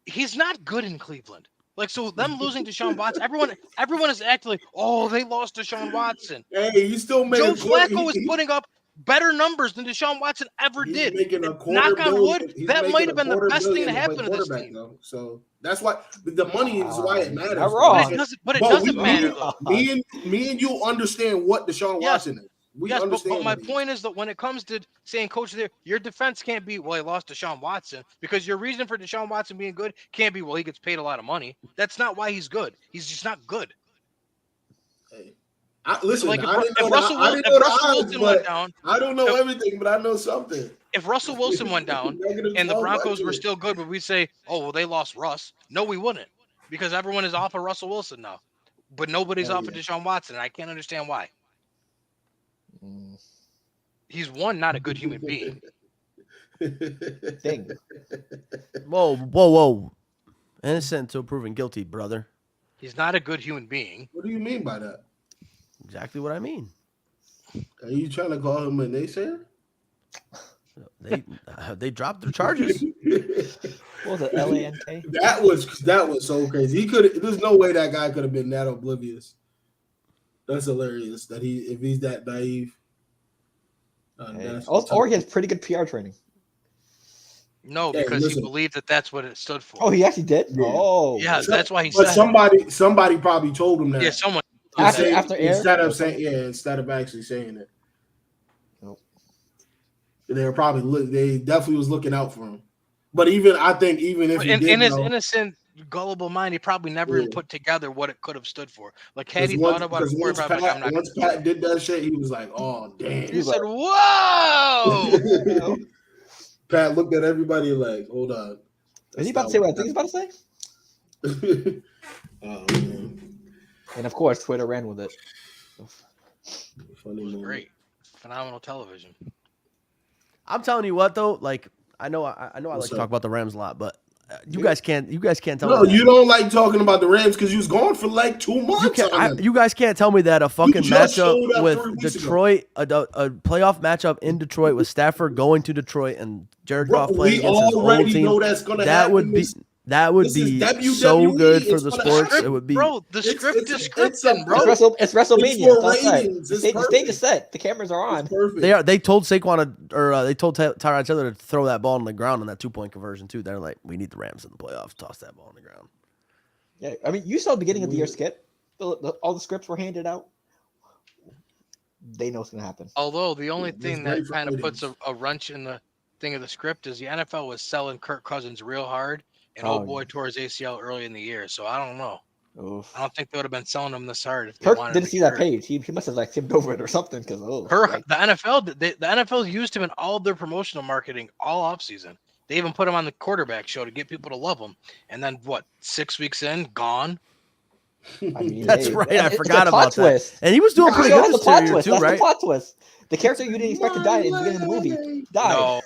He's not good in Cleveland. Like so, them losing Deshaun Watson, everyone is acting like, oh, they lost Deshaun Watson. Hey, he still made Joe a quarter- Flacco is putting up better numbers than Deshaun Watson ever he's did. making a quarter Knock on billion- wood, he's that making might a have been the quarter best thing to billion happen play to this quarterback, team. though. So that's why the money is why it matters. Not wrong. But it But doesn't we- matter me- though. Me and you understand what Deshaun Yes. Watson is. We Yes, but understand. my what he is. point is that when it comes to saying coach of the year, your defense can't be, well, he lost Deshaun Watson, because your reason for Deshaun Watson being good can't be, well, he gets paid a lot of money. That's not why he's good. He's just not good. Listen, Like I didn't know if Russell the Wilson odds, went but down, I don't know everything, but I know something. if Russell Wilson went down Negative and the 12 Broncos were budget. still good, would we say, oh, well, they lost Russ? No, we wouldn't, because everyone is off of Russell Wilson now, but nobody's off of Deshaun Watson, and I can't understand why. He's not a good human being. Ding. whoa. Innocent until proven guilty, brother. He's not a good human being. What do you mean by that? Exactly what I mean. Are you trying to call him a naysayer? They dropped their charges. What was it? LANK? That was so crazy. He could. There's no way that guy could have been that oblivious. That's hilarious. That if he's that naive. Or he has pretty good PR training. No, Hey, because listen. he believed that that's what it stood for. Oh, he actually did? Yeah. Oh. Yeah, that's why he But said it. somebody probably told him that. Yeah, someone. After air? Instead of actually saying it. Nope. They were probably they definitely was looking out for him. But I think if he In his know, innocent, gullible mind, he probably never even put together what it could have stood for. Like, had he once- thought about it before, he once probably like, I'm not. once Pat did that shit, he was like, "Oh damn!" He said, "Whoa!" Pat looked at everybody like, "Hold on." Is he about to say what I think he's about to say? Oh man, And of course, Twitter ran with it. funny moment. Great, phenomenal television. I'm telling you what though, like I know I like What's to up? talk about the Rams a lot, but you guys can't tell No, me that. you don't like talking about the Rams because you was gone for like 2 months. on them. You guys can't tell me that a fucking just showed matchup up with 3 weeks ago. Detroit, a playoff matchup in Detroit with Stafford going to Detroit and Jared Bro, Goff playing we against his old already team. know that's gonna That happen. would be This is so WWE. good for It's the gonna sports. happen. It would be. Bro, the script is it's scripted, a- bro. It's WrestleMania. It's for It's outside. ratings. The It's stage perfect. is set. The cameras are on. It's perfect. They told Saquon they told Tyrod Taylor to throw that ball on the ground on that 2-point conversion too. They're like, we need the Rams in the playoffs. Toss that ball on the ground. Yeah, I mean, you saw the beginning of the year skip. All the scripts were handed out. They know what's going to happen. Although the only It's thing great that for kind of ratings. puts a wrench in the thing of the script is the NFL was selling Kirk Cousins real hard, And old boy tore his ACL early in the year, so I don't know. Oof. I don't think they would have been selling him this hard if they Kirk wanted didn't to see get that hurt. page. He must have like skipped over it or something because The NFL used him in all of their promotional marketing all offseason. They even put him on the quarterback show to get people to love him. And then 6 weeks in, gone. I mean, That's hey, right. I it's a forgot plot about twist. that. And he was doing The pretty show good has a this plot year twist. too, That's right? the plot twist. The character you didn't expect to die in the beginning of the movie died.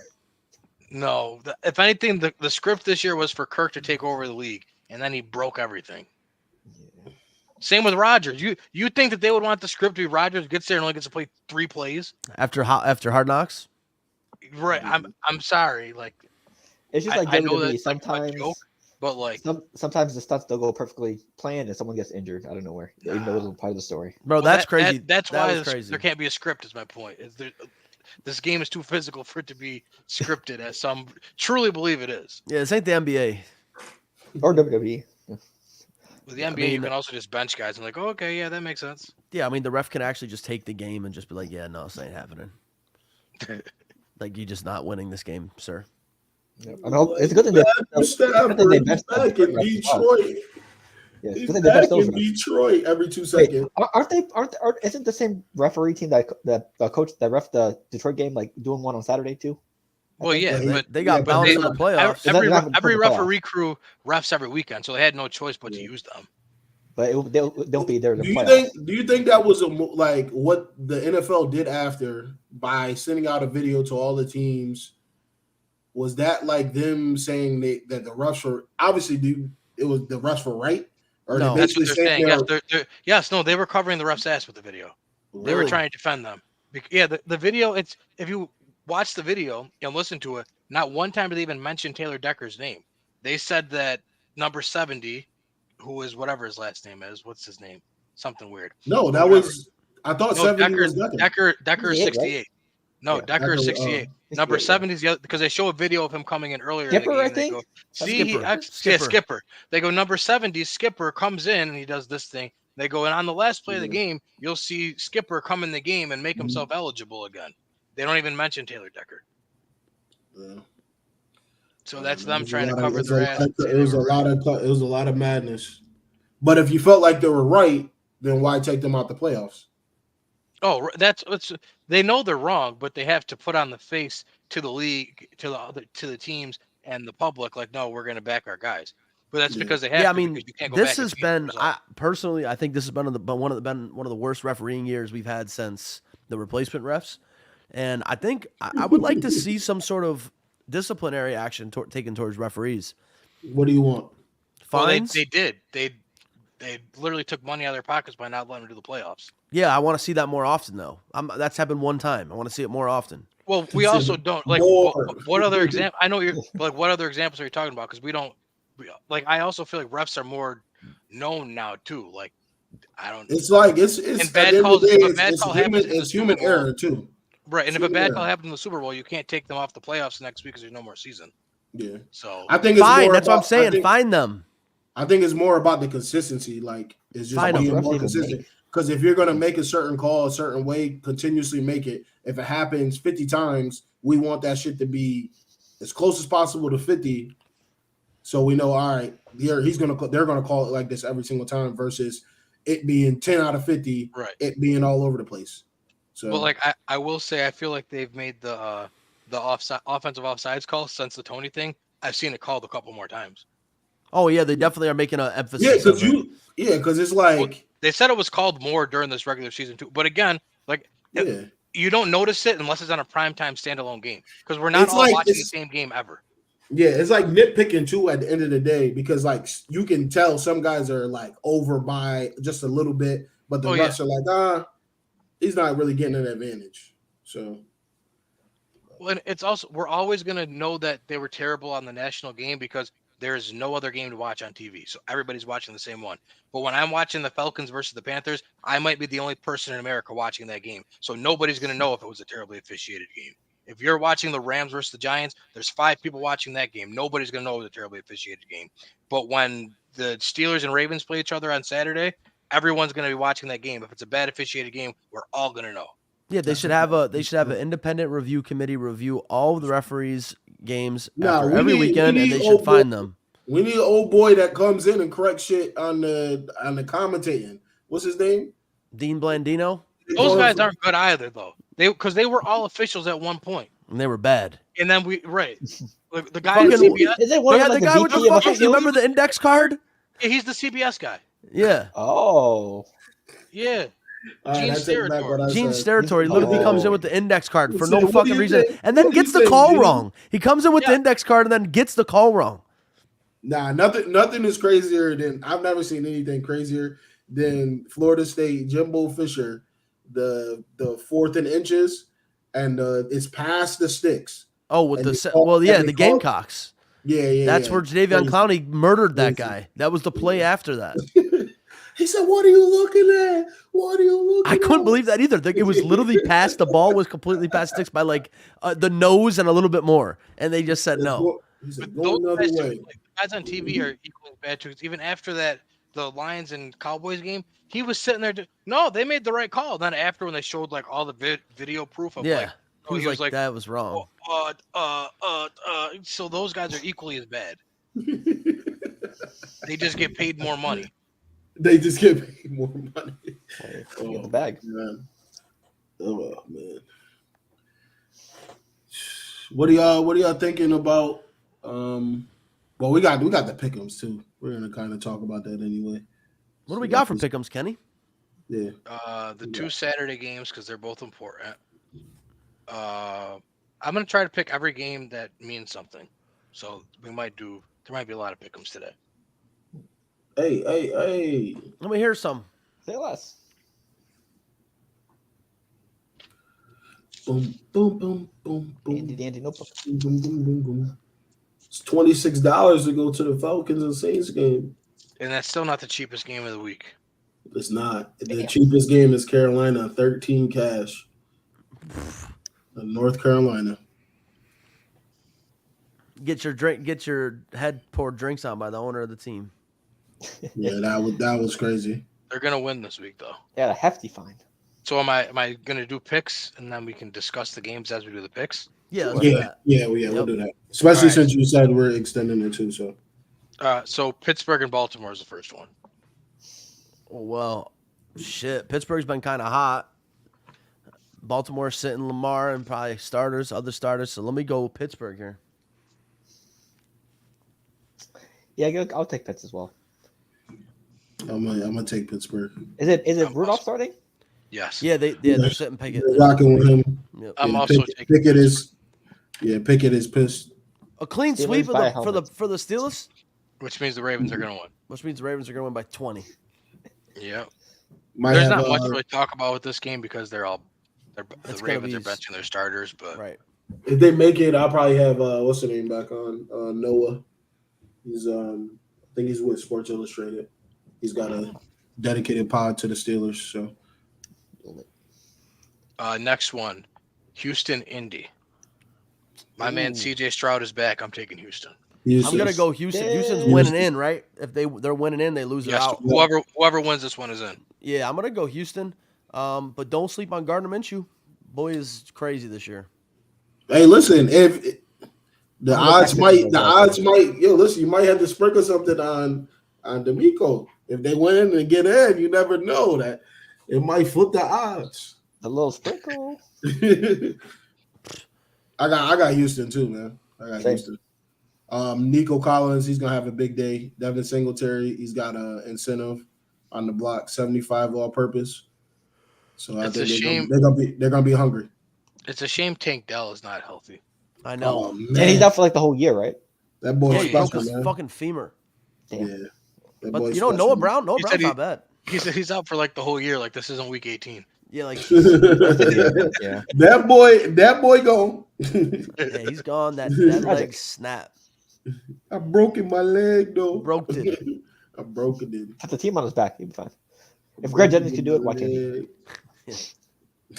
No. If anything, the script this year was for Kirk to take over the league, and then he broke everything. Yeah. Same with Rodgers. You think that they would want the script to be Rodgers gets there and only gets to play 3 plays? After Hard Knocks? Right. I'm sorry. Like, It's just like I know WWE. that's Sometimes, like a joke, but like, sometimes the stunts don't go perfectly planned and someone gets injured out of nowhere. Even though it was part of the story. Bro, that's crazy. That's that why was crazy. there can't be a script. Is my point. This game is too physical for it to be scripted, as some truly believe it is. Yeah, this ain't the NBA. Or WWE. With the NBA, you can also just bench guys and like, oh, okay, yeah, that makes sense. Yeah, I mean, the ref can actually just take the game and just be like, yeah, no, this ain't happening. Like, you're just not winning this game, sir. Yep. I mean, it's a good thing they benched back in Detroit. Yeah, He's back in Detroit every 2 seconds. Isn't the same referee team that coach that ref the Detroit game like doing one on Saturday too? Well, yeah, but they got bounced in the playoffs. Every referee crew refs every weekend, so they had no choice but to use them. But they'll be there. Do you think that was like what the NFL did after by sending out a video to all the teams? Was that like them saying that the refs were obviously it was the refs were right? Or no, that's what they're saying. Yes, they were covering the refs' ass with the video. Really? They were trying to defend them. Yeah, the video. If you watch the video and listen to it, not one time did they even mention Taylor Decker's name. They said that number 70, who is whatever his last name is, what's his name? Something weird. No, that was I thought 70 was Decker. Decker is 68. Right? No, yeah, Decker is 68. Number 70 is the other, because they show a video of him coming in earlier. Skipper, in the I game, think. Skipper. They go number 70. Skipper comes in and he does this thing. They go, and on the last play of the game, you'll see Skipper come in the game and make himself eligible again. They don't even mention Taylor Decker. Yeah. So that's them trying to cover their ass. It was a lot of madness. But if you felt like they were right, then why take them out the playoffs? Oh, they know they're wrong, but they have to put on the face to the league, to the teams and the public, like, no, we're going to back our guys. But that's because they have. Yeah, to, I mean, you can't go this back has been. I think this has been one of the worst refereeing years we've had since the replacement refs, and I think I would like to see some sort of disciplinary action taken towards referees. What do you want? Fines? Well, they did. They literally took money out of their pockets by not letting them do the playoffs. Yeah, I want to see that more often, though. That's happened one time. I want to see it more often. Well, we also don't like what other example. I know you're like, what other examples are you talking about? Because we don't. Like, I also feel like refs are more known now too. Like, I don't. It's like it's and bad calls. It's human error too. Right, and if a bad call happens in the Super Bowl, you can't take them off the playoffs next week because there's no more season. Yeah. So I think it's fine. more That's about, what I'm saying. Fine them. I think it's more about the consistency. Like, it's just being more consistent. Because if you're going to make a certain call a certain way, continuously make it. If it happens 50 times, we want that shit to be as close as possible to 50. So we know, all right, they're going to call it like this every single time versus it being 10 out of 50, right? It being all over the place. So, well, like I will say, I feel like they've made the offensive offsides call since the Tony thing. I've seen it called a couple more times. Oh yeah, they definitely are making an emphasis. Yeah, because it's like, well, they said it was called more during this regular season too. But again, like, you don't notice it unless it's on a primetime standalone game, because we're not all watching the same game ever. Yeah, it's like nitpicking too at the end of the day, because like you can tell some guys are like over by just a little bit, but the refs are like, he's not really getting an advantage. So, well, and it's also, we're always going to know that they were terrible on the national game because there's no other game to watch on TV. So everybody's watching the same one. But when I'm watching the Falcons versus the Panthers, I might be the only person in America watching that game. So nobody's going to know if it was a terribly officiated game. If you're watching the Rams versus the Giants, there's 5 people watching that game. Nobody's going to know it was a terribly officiated game. But when the Steelers and Ravens play each other on Saturday, everyone's going to be watching that game. If it's a bad officiated game, we're all going to know. Yeah, they should have an independent review committee review all of the referees' games every weekend, and they should fine them. We need an old boy that comes in and corrects shit on the commentating. What's his name? Dean Blandino. Those guys aren't good either, though. Because they were all officials at one point, And they were bad. and then like the guy at Fucking- CBS. Is it one Yeah, of the like guy with the VP of fucking. You officials? remember the index card? Yeah, he's the CBS guy. Yeah. Oh, Yeah, All right, I Gene's take back territory. what I Gene's said. territory literally Oh. comes in with the index card for So no what do fucking you reason, think? and then What do gets you the think, call Gene? wrong. He comes in with the Yeah. index card and then gets the call wrong. Nah, nothing is crazier than I've never seen anything crazier than Florida State Jimbo Fisher, the 4th and inches, and it's past the sticks. Oh, with And the they se- call- well, yeah, and the they call- Gamecocks. Yeah. That's where Jadeveon Crazy. Clowney murdered that Crazy. guy. That was the play after that. He said, "What are you looking at? What are you looking I at?" couldn't believe that either. It was literally past the ball was completely past sticks by like the nose and a little bit more, and they just said no. He said, But "Go those another guys, too, way." like, the guys on TV are equally bad too. 'Cause even after that, the Lions and Cowboys game, he was sitting there. No, they made the right call. Then after when they showed like all the video proof of Yeah, like, oh, he was like that was wrong. so those guys are equally as bad. They just get paid more money. They just get paid more money. hey, you got the bag. Man. Oh man. What are y'all thinking about? Well, we got the pick'ems too. We're gonna kind of talk about that anyway. What do we got for pick'ems, Kenny? Yeah. The 2 Saturday games because they're both important. I'm gonna try to pick every game that means something. So there might be a lot of pick'ems today. Hey. Let me hear some. Say less. Boom, boom, boom, boom, boom. Andy Dandy notebook. Boom, boom, boom, boom, boom. It's $26 to go to the Falcons and Saints game. And that's still not the cheapest game of the week. It's not. The Damn. cheapest game is Carolina, 13 cash. North Carolina. Get your head poured drinks on by the owner of the team. Yeah, that was crazy. They're gonna win this week though. Yeah, a hefty fine. So am I gonna do picks and then we can discuss the games as we do the picks? Yeah, let's do Yeah, that. we'll Yep. do that. Especially All right. since you said we're extending it too. So So Pittsburgh and Baltimore is the first one. Well, shit. Pittsburgh's been kind of hot. Baltimore's sitting Lamar and probably other starters. So let me go Pittsburgh here. Yeah, I'll take Pitts as well. I'm gonna take Pittsburgh. Is it I'm Rudolph also- starting? Yes. Yeah, they're sitting Pickett. They're rocking with him. Yep. I'm Yeah, also taking Pickett is pissed. A clean Steelers sweep by a for the helmet. Steelers, which means the Ravens are gonna win. which means the Ravens are going to win by 20. Yeah. Might There's have, not much to really talk about with this game because the It's gonna Ravens be are benching their starters, but Right. If they make it, I'll probably have what's the name back on Noah. He's I think he's with Sports Illustrated. He's got a dedicated pod to the Steelers. So next one, Houston Indy. My man Ooh. CJ Stroud is back. I'm taking Houston. I'm going to go Houston. Houston's Yeah. winning in, right? If they're winning in, they lose it Yes, out. whoever wins this one is in. Yeah, I'm going to go Houston. But don't sleep on Gardner Minshew. Boy is crazy this year. Hey, listen, if the I'm gonna odds might, listen, you might have to sprinkle something on D'Amico. If they win and get in, you never know that it might flip the odds. A little sprinkle. I got Houston too, man. I got Same. Houston. Nico Collins, he's gonna have a big day. Devin Singletary, he's got an incentive on the block, 75 all purpose. So I It's think a shame. they're gonna be hungry. It's a shame Tank Dell is not healthy. I know. Oh, And he's man. out for like the whole year, right? That boy's Yeah, he broke special, his man. fucking femur. Damn. Yeah. That But boy's you know, special, Noah man. Brown's He said not bad. He's out for like the whole year. Like this isn't week 18. Yeah, like Yeah. That boy gone. yeah, he's gone. That leg snap. I broken my leg though. Broke it. I broken it. Put the team on his back. He'll be fine. If Greg Jennings can do it, watch Andy.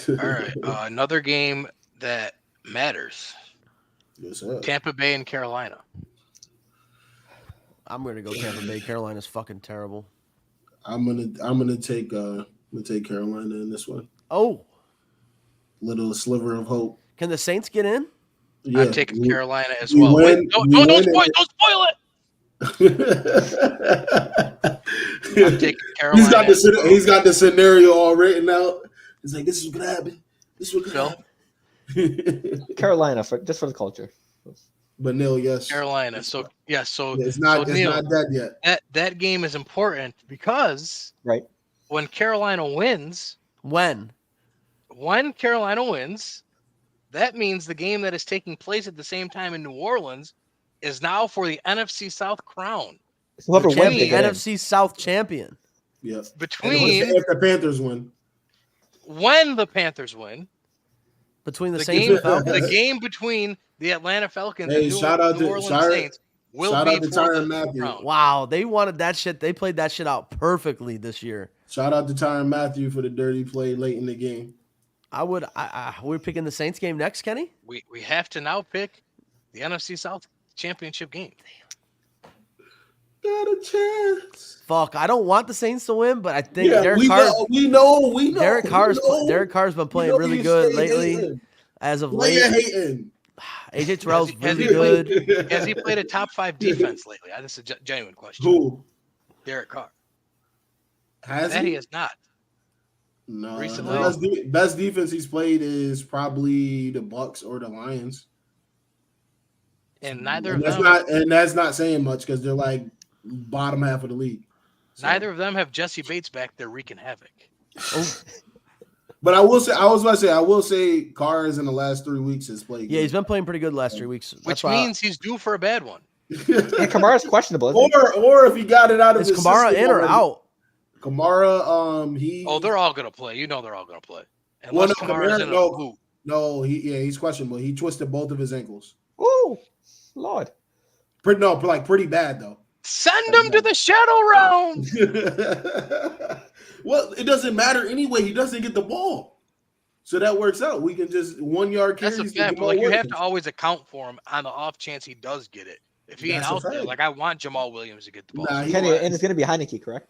All right. Another game that matters. Yes, sir. Tampa Bay and Carolina. I'm gonna go Tampa Bay. Carolina's fucking terrible. I'm gonna take Carolina in this one. Oh, Little sliver of hope. can the Saints get in? Yeah, I'm taking Carolina as we well. win- Wait, we don't win spoil it. it. I'm taking Carolina. He's got the scenario all written out. He's like, this is what happened. This is what Phil? happened. Carolina just for the culture. But Neil, yes. Carolina. So yes, so It's not Neil, not dead yet. that game is important because Right. when Carolina wins, When Carolina wins, that means the game that is taking place at the same time in New Orleans is now for the NFC South crown. So whoever the wins, champion, they get in. NFC South champion. Yeah. Between if the Panthers win. when the Panthers win, Between the the Saints game, and Falcons. the game between the Atlanta Falcons Hey, and shout out New to- Orleans shout- Saints will shout be out to for Tyrann the Mathieu. crown. Wow, they wanted that shit. They played that shit out perfectly this year. Shout out to Tyrann Mathieu for the dirty play late in the game. We're picking the Saints game next, Kenny. We have to now pick the NFC South championship game. Got a chance. Fuck, I don't want the Saints to win, but I think Yeah, Derek we Carr. know. Derek Carr's been playing know really you good stay lately. hating. As of Why late, you hating? AJ Terrell's Has really he played- good. Has he played a top 5 defense lately? This is a genuine question. Who? Derek Carr. Has That he? he has not. No. recently? The best defense he's played is probably the Bucks or the Lions. And neither And of that's them not saying much because they're like bottom half of the league. So- neither of them have Jesse Bates back there wreaking havoc. But I will say Carr's in the last 3 weeks has played. Yeah, good. he's been playing pretty good the last 3 weeks. That's Which why means he's due for a bad one. And Kamara's questionable. Isn't he? or if he got it out of is his Kamara system in or already. out? Kamara, he. Oh, they're all gonna play. You know they're all gonna play. Well, Unless no, Kamara's in a no. boot. No, he's questionable. He twisted both of his ankles. Ooh, Lord. Pretty bad though. Send him to the shadow round. Well, it doesn't matter anyway. He doesn't get the ball, so that works out. We can just 1 yard carries. That's a to fact, but Jamal like you have Williams. to always account for him on the off chance he does get it. If he ain't That's a out there, fact. like I want Jamal Williams to get the ball. Nah, he Kenny, was. and it's going to be Heineke, correct?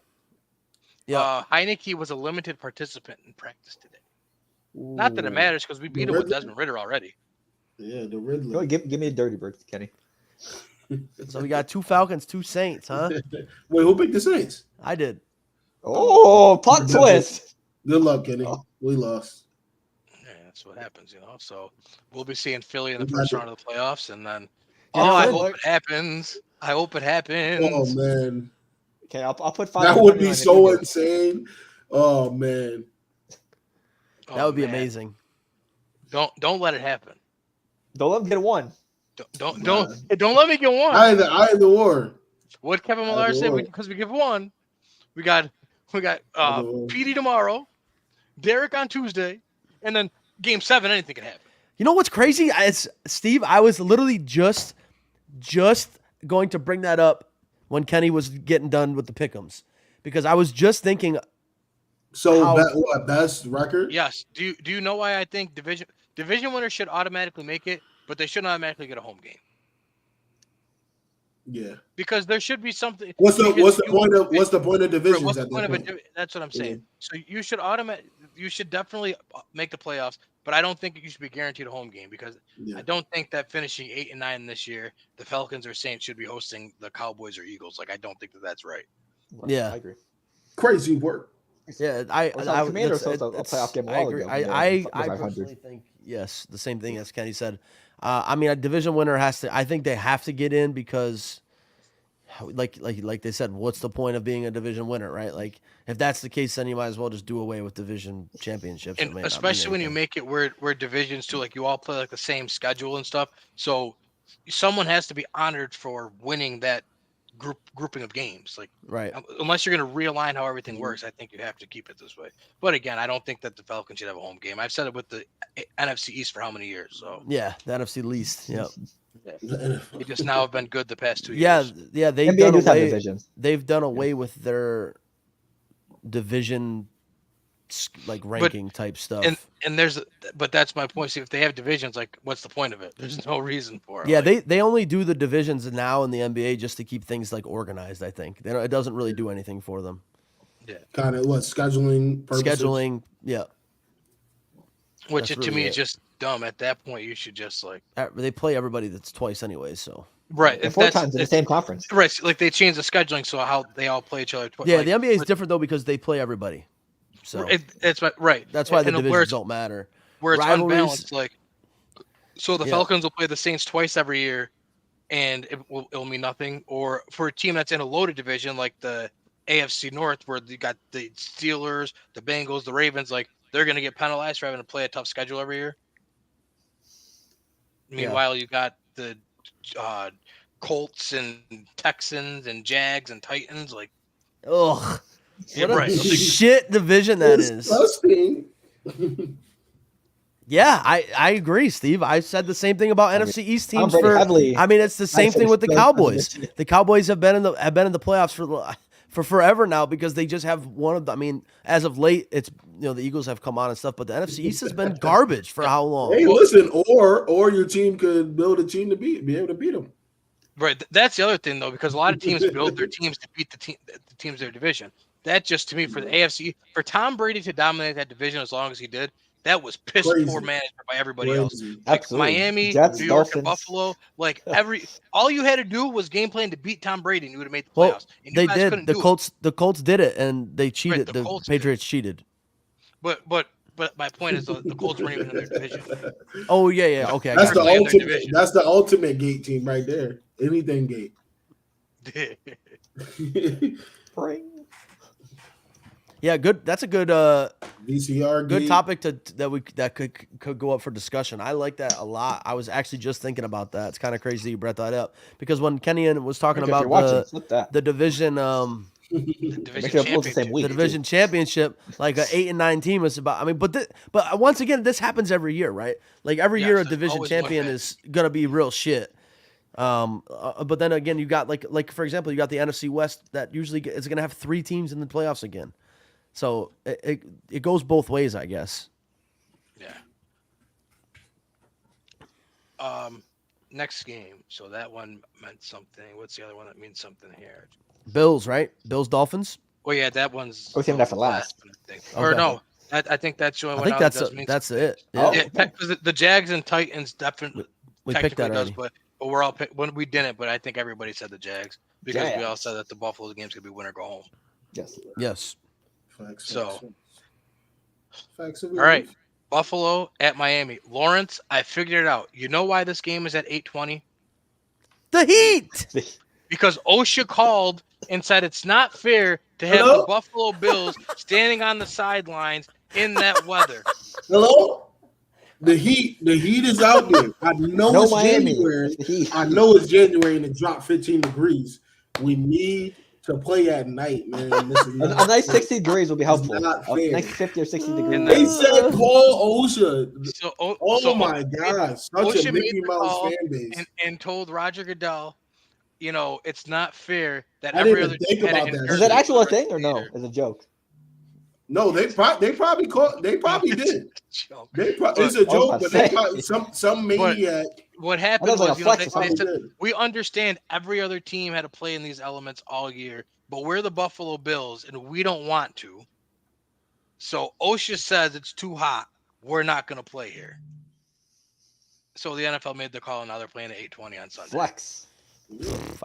Yeah. Heineke was a limited participant in practice today. Not that it matters because we beat him with Desmond Ritter already. Yeah, the Go Riddler. give me a dirty bird, Kenny. So we got 2 Falcons, 2 Saints, huh? Wait, who picked the Saints? I did. Oh, plot twist. Good luck, Kenny. Oh. We lost. Yeah, that's what happens, you know. So we'll be seeing Philly in the We first got round of the playoffs, and then Yeah, I good. hope it happens. I hope it happens. Oh man, Okay, I'll put 5. that would be so insane. Oh man, Oh, That would be man. amazing. Don't let it happen. Don't let him get one. Don't Nah. don't let me get one. either or. What Kevin Either Millard said, or. because we give one, we got Either or. PD tomorrow, Derek on Tuesday, and then Game 7. Anything can happen. You know what's crazy? It's Steve. I was literally just going to bring that up when Kenny was getting done with the pick'ems, because I was just thinking. So How- best record? Yes. Do you know why I think division winners should automatically make it, but they shouldn't automatically get a home game? Yeah. Because there should be something. What's the because point of you- what's the point of divisions What's the at point this of point? that's what I'm saying. So you should definitely make the playoffs, but I don't think you should be guaranteed a home game because Yeah. I don't think that finishing 8 and 9 this year, the Falcons or Saints should be hosting the Cowboys or Eagles. Like I don't think that's right. Yeah. I agree. Crazy work. Yeah, Commanders hosted a playoff game a I while agree. ago. I 500. personally think yes, the same thing as Kenny said. I mean, a division winner has to. I think they have to get in because, like they said, what's the point of being a division winner, right? Like, if that's the case, then you might as well just do away with division championships. It And may not mean especially when you anything. make it where divisions too, like you all play like the same schedule and stuff. So someone has to be honored for winning that grouping of games. Like right. unless you're going to realign how everything works, I think you have to keep it this way. But again, I don't think that the Falcons should have a home game. I've said it with the NFC East for how many years? So Yeah, the NFC least. Yeah. they just now have been good the past 2 Yeah, years. yeah. They've NBA done does have away. divisions. They've done away with their division like ranking type stuff. And but that's my point. See, if they have divisions, like what's the point of it? There's no reason for it. Yeah, Like, they only do the divisions now in the NBA just to keep things like organized. I think it doesn't really do anything for them. Kind of what scheduling purposes? Scheduling, yeah, which that's to really me it. is just dumb. At that point, you should just like they play everybody that's twice anyway. So Right. And 4 times in the same conference. Right. So, like they changed the scheduling so how they all play each other. Yeah, like, the NBA is different though because they play everybody. So it's right. That's why the and divisions don't matter. Where it's Rivalries, unbalanced, like so the Falcons will play the Saints twice every year, and it'll mean nothing. Or for a team that's in a loaded division like the AFC North, where you got the Steelers, the Bengals, the Ravens, like they're going to get penalized for having to play a tough schedule every year. Meanwhile, you got the Colts and Texans and Jags and Titans. Like, ugh, yeah, what a shit division that is. Disgusting. Yeah, I agree, Steve. I said the same thing about NFC East teams it's the same thing with the Cowboys. The Cowboys have been in the playoffs for forever now because they just have one of the. I mean, as of late, it's the Eagles have come on and stuff, but the NFC East has been garbage for how long? Hey, listen, or your team could build a team to be able to beat them. Right, that's the other thing though, because a lot of teams build their teams to beat the teams in their division. That just to me for the AFC, for Tom Brady to dominate that division as long as he did. That was piss poor management by everybody else. Like Absolutely. Miami, Jets, New York, Dolphins. and Buffalo. Like all you had to do was game plan to beat Tom Brady, and you would have made the playoffs. And they did. The Colts did it, and they cheated. Right, the Patriots cheated. But my point is the Colts weren't even in their division. Oh yeah. Okay, that's the ultimate. That's the ultimate gate team right there. Anything gate. Yeah, good. That's a good VCR. Good topic that could go up for discussion. I like that a lot. I was actually just thinking about that. It's kind of crazy you brought that up because when Kenny was talking about the division, the division championship, like an 8 and 9 team is about. I mean, but once again, this happens every year, right? Like every year, a division champion is gonna be real shit. But then again, you got like for example, you got the NFC West that usually is gonna have 3 teams in the playoffs again. So it goes both ways, I guess. Yeah. Next game. So that one meant something. What's the other one that means something here? Bills, right? Bills, Dolphins. Well, yeah, that one's. We're saving that for last. Or no, I think that's the only one. I think that's it. Yeah. Because the Jags and Titans definitely. We picked that already. But we're all when we didn't. But I think everybody said the Jags because we all said that the Buffalo game's gonna be win or go home. Yes. Facts all right, Buffalo at Miami. Lawrence, I figured it out. You know why this game is at 8:20? The Heat. Because OSHA called and said it's not fair to have the Buffalo Bills standing on the sidelines in that weather. Hello? The heat is out there. I know it's January. I know it's January and it dropped 15 degrees. We need to play at night, man. This is a nice 60 degrees will be helpful. A nice 50 or 60 degrees. They said call OSHA. So my gosh. Such OSHA a Mickey Mouse fan base. And told Roger Goodell, it's not fair that I every didn't other think team about that. Is that actual a thing or no? It's a joke. No, they probably called. They probably did. It's a joke, but they probably, some maniac. What happened was they said, we understand every other team had to play in these elements all year, but we're the Buffalo Bills and we don't want to. So OSHA says it's too hot. We're not going to play here. So the NFL made the call, and now they're playing at 8:20 on Sunday. Flex.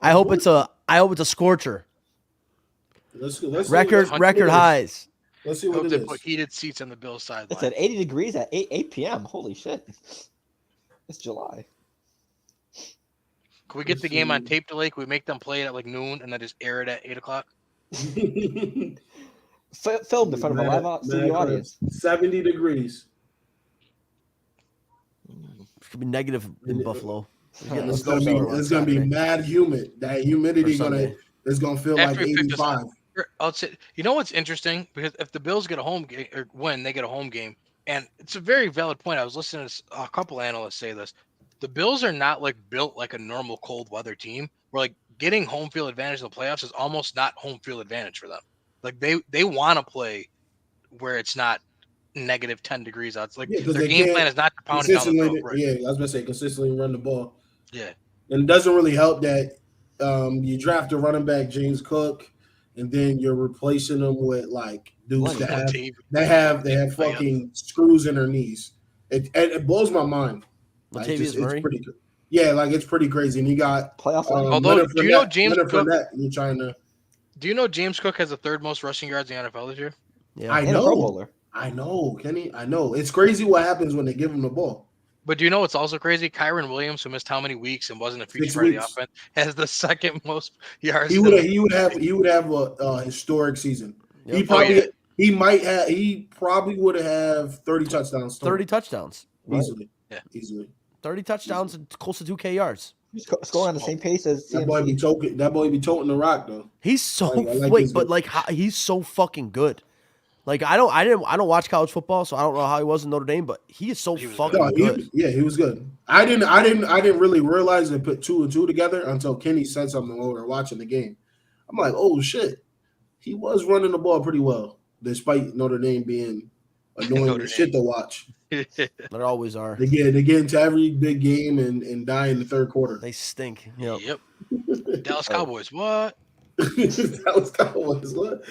I hope it's a scorcher. Record highs. Let's see what it is. Put heated seats on the Bills sideline. It's at 80 degrees at 8 p.m. Holy shit. It's July. Can we get the game on tape delay? Can we make them play it at like noon and then just air it at 8 o'clock? Filmed in front of a live studio audience. 70 degrees. It's going to be negative in Buffalo. It's gonna be mad humid. That humidity is gonna feel like 85. I'll say, what's interesting? Because if the Bills get a home game or when they get a home game, and it's a very valid point. I was listening to a couple analysts say this. The Bills are not built like a normal cold weather team. Where getting home field advantage in the playoffs is almost not home field advantage for them. Like they want to play where it's not negative 10 degrees out. It's their game plan is not to pound it down the throat. Right? Yeah, I was gonna say consistently run the ball. Yeah, and it doesn't really help that you draft a running back, James Cook, and then you're replacing them with dudes that have fucking screws in their knees. It blows my mind. Latavius Murray. It's pretty good. Yeah, like it's pretty crazy. And you got Playoff line. Although, Leonard do you know Fournette- James Leonard Cook? Fournette, you're trying to. Do you know James Cook has the third most rushing yards in the NFL this year? Yeah. I And a Pro know. Bowler. I know, Kenny. I know. It's crazy what happens when they give him the ball. But do you know what's also crazy? Kyron Williams, who missed how many weeks and wasn't a feature 6 part of the weeks. offense, has the second most yards. He would have a historic season. Yep. He probably would have 30 touchdowns. 30 touchdowns. easily. Yeah. Easily. 30 touchdowns and close to 2K yards. Scoring on the same pace as That boy be CMC. toting the rock though. He's so like his- he's so fucking good. Like I don't watch college football, so I don't know how he was in Notre Dame, but he is so He was fucking No, good. he was good. I didn't really realize and put 2 and 2 together until Kenny said something while we were watching the game. I'm like, oh shit, he was running the ball pretty well, despite Notre Dame being annoying Notre as shit to watch. They always are. They get into every big game and die in the third quarter. They stink. Yep. Yep. Dallas Cowboys. What? That was Cowboys. What?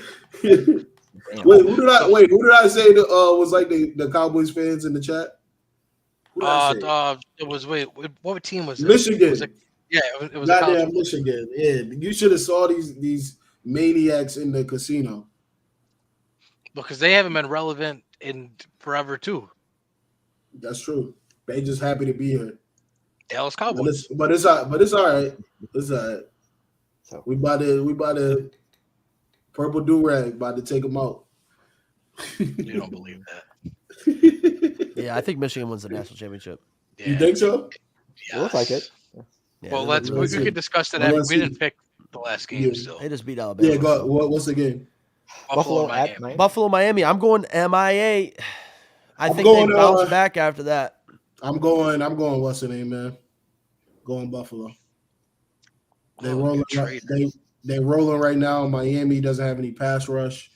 Damn. Who did I say was like the Cowboys fans in the chat? Who did I say? It was what team was it? Michigan. It was it was a Goddamn college- Michigan. Yeah, you should have saw these maniacs in the casino. because they haven't been relevant in forever too. That's true. They just happy to be here. Dallas But Cowboys. it's all right. It's all right. So We about to purple do-rag about to take them out. You don't believe that. Yeah, I think Michigan wins the national championship. Yeah. You think so? it looks like it. Yeah, Well, they- we see. could discuss that. Well, We let's see. didn't pick the last game Yeah. still. they just beat Alabama. Yeah. Go. What's the game? Buffalo, Buffalo at Miami. Miami. Buffalo, Miami. I'm going MIA. I I'm think going, they bounce back after that. I'm going. What's the name, man? Going Buffalo. They Oh, rolling. good trade. They rolling right now. Miami doesn't have any pass rush.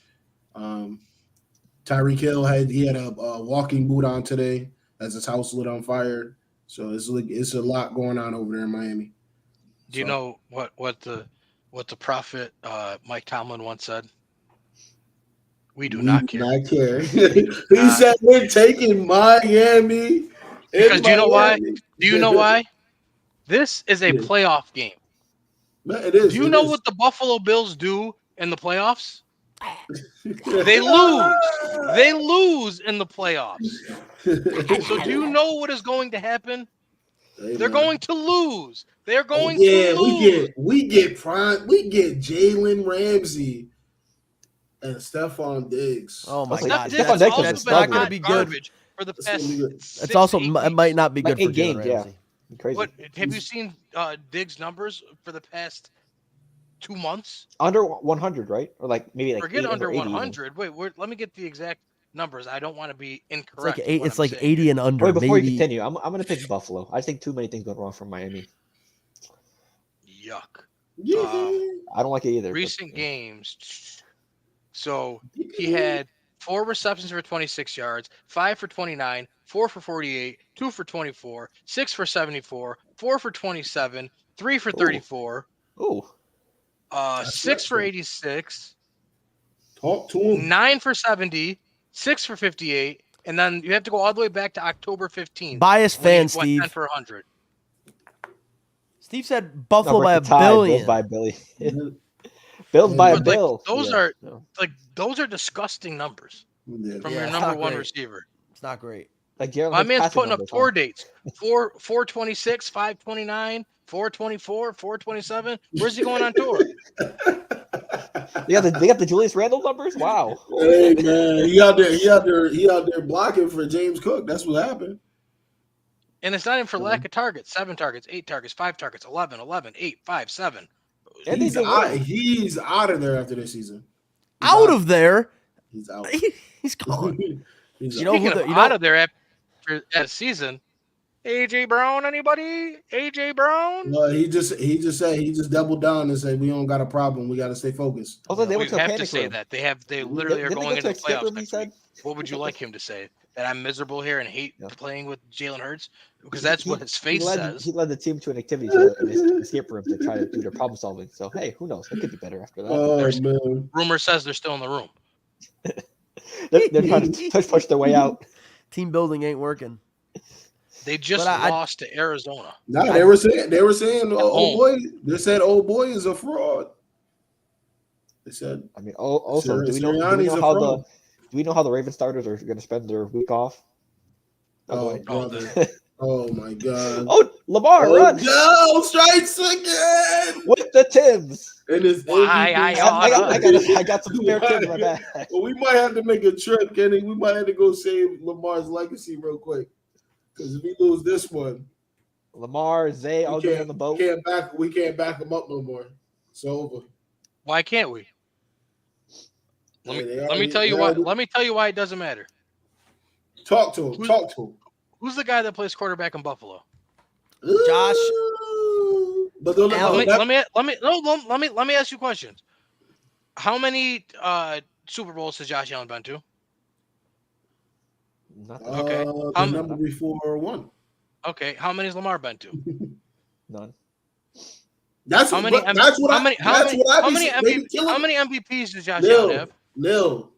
Tyreek Hill had a walking boot on today as his house lit on fire. So it's a lot going on over there in Miami. Do you So- know what the prophet Mike Tomlin once said? We do not care. Not care. He said we're taking Miami. Because do you know why? Miami. Do you know why? This is a Yeah. playoff game. Man, it is. Do you it know is. what the Buffalo Bills do in the playoffs? They lose. They lose in the playoffs. So do you know what is going to happen? Hey, They're man. going to lose. They're Oh, going yeah, to lose. we get Jalen Ramsey and Stephon Diggs. Oh my That's God, Stephon That's Diggs also is been not gonna hot be good. garbage for the That's past. gonna be good. It's 6, also 8 it weeks. might not be Like good for 8 games, Jalen yeah. Ramsey. Crazy. What have you seen Diggs' numbers for the past 2 months? Under 100, right? Or like maybe like Forget 80 under 80 even. 100. Wait, let me get the exact numbers. I don't want to be It's incorrect. like in what I'm saying. 80 and under. Wait, before you maybe. continue, I'm gonna pick Buffalo. I think too many things went wrong for Miami. Yuck. Yeah. I don't like it either. but- Recent games. So he had 4 receptions for 26 yards, 5 for 29, 4 for 48, 2 for 24, 6 for 74, 4 for 27, 3 for 34, Oh, That's 6 for good. 86, Talk to him. 9 for 70, 6 for 58, and then you have to go all the way back to October 15th. Bias when he fan, went Steve. 10 for 100. Steve said Buffalo by a Bills billion. by a billion. Bills by a But, like, bill. those Yeah. are- No. Like, those are disgusting numbers Yeah. from Yeah, your it's number not one great. receiver. It's not great. Like Jalen My Hurts man's passing putting up numbers, 4 huh? dates. 426, 529, 424, 427. Where's he going on tour? They got the Julius Randle numbers. Wow. Hey man, he out there blocking for James Cook. That's what happened. And it's not even for lack of targets. 7 targets, 8 targets, 5 targets, 11, 11, 8, 5, 7. And they He's do out, well. he's out of there after this season. He's Out of there. He's out. He's gone. He's You know out. who Speaking the- of you out know- of there after that season, AJ Brown, anybody? AJ Brown? Well, he just doubled down and said we don't got a problem. We got to stay focused. Also, they We went to a have to panic say room. that. They literally are Didn't they going go into to the a skip playoffs room, he next said? week. What would you like him to say? That I'm miserable here and hate Yeah. playing with Jalen Hurts? Because that's what his face says. He led the team to an activity to an escape room to try to do their problem solving. So hey, who knows? It could be better after that. Oh There's- man, Rumor says they're still in the room. They're trying to push their way out. Team building ain't working. They just But lost to Arizona. No, they were saying home. boy. They said old boy is a fraud. They said. I mean, also, do we know Sirianni's a how fraud. do we know how the Ravens starters are going to spend their week off? Oh, brother. Oh my God. Oh, Lamar, run! No, strikes again With the Timbs. and his Why I got some spare Timbs in my bag. Well, we might have to make a trip, Kenny. We might have to go save Lamar's legacy real quick. Because if we lose this one, Lamar, Zay, all get on the boat. We can't back him up no more. It's over. Why can't we? Let me tell you why. Let me tell you why it doesn't matter. Talk to him. Talk to him. Who's the guy that plays quarterback in Buffalo? Josh. But let me ask you questions. How many Super Bowls has Josh Allen been to? Nothing. Okay. The number before one. Okay. How many has Lamar been to? None. How many MVPs does Josh Allen have? Listen.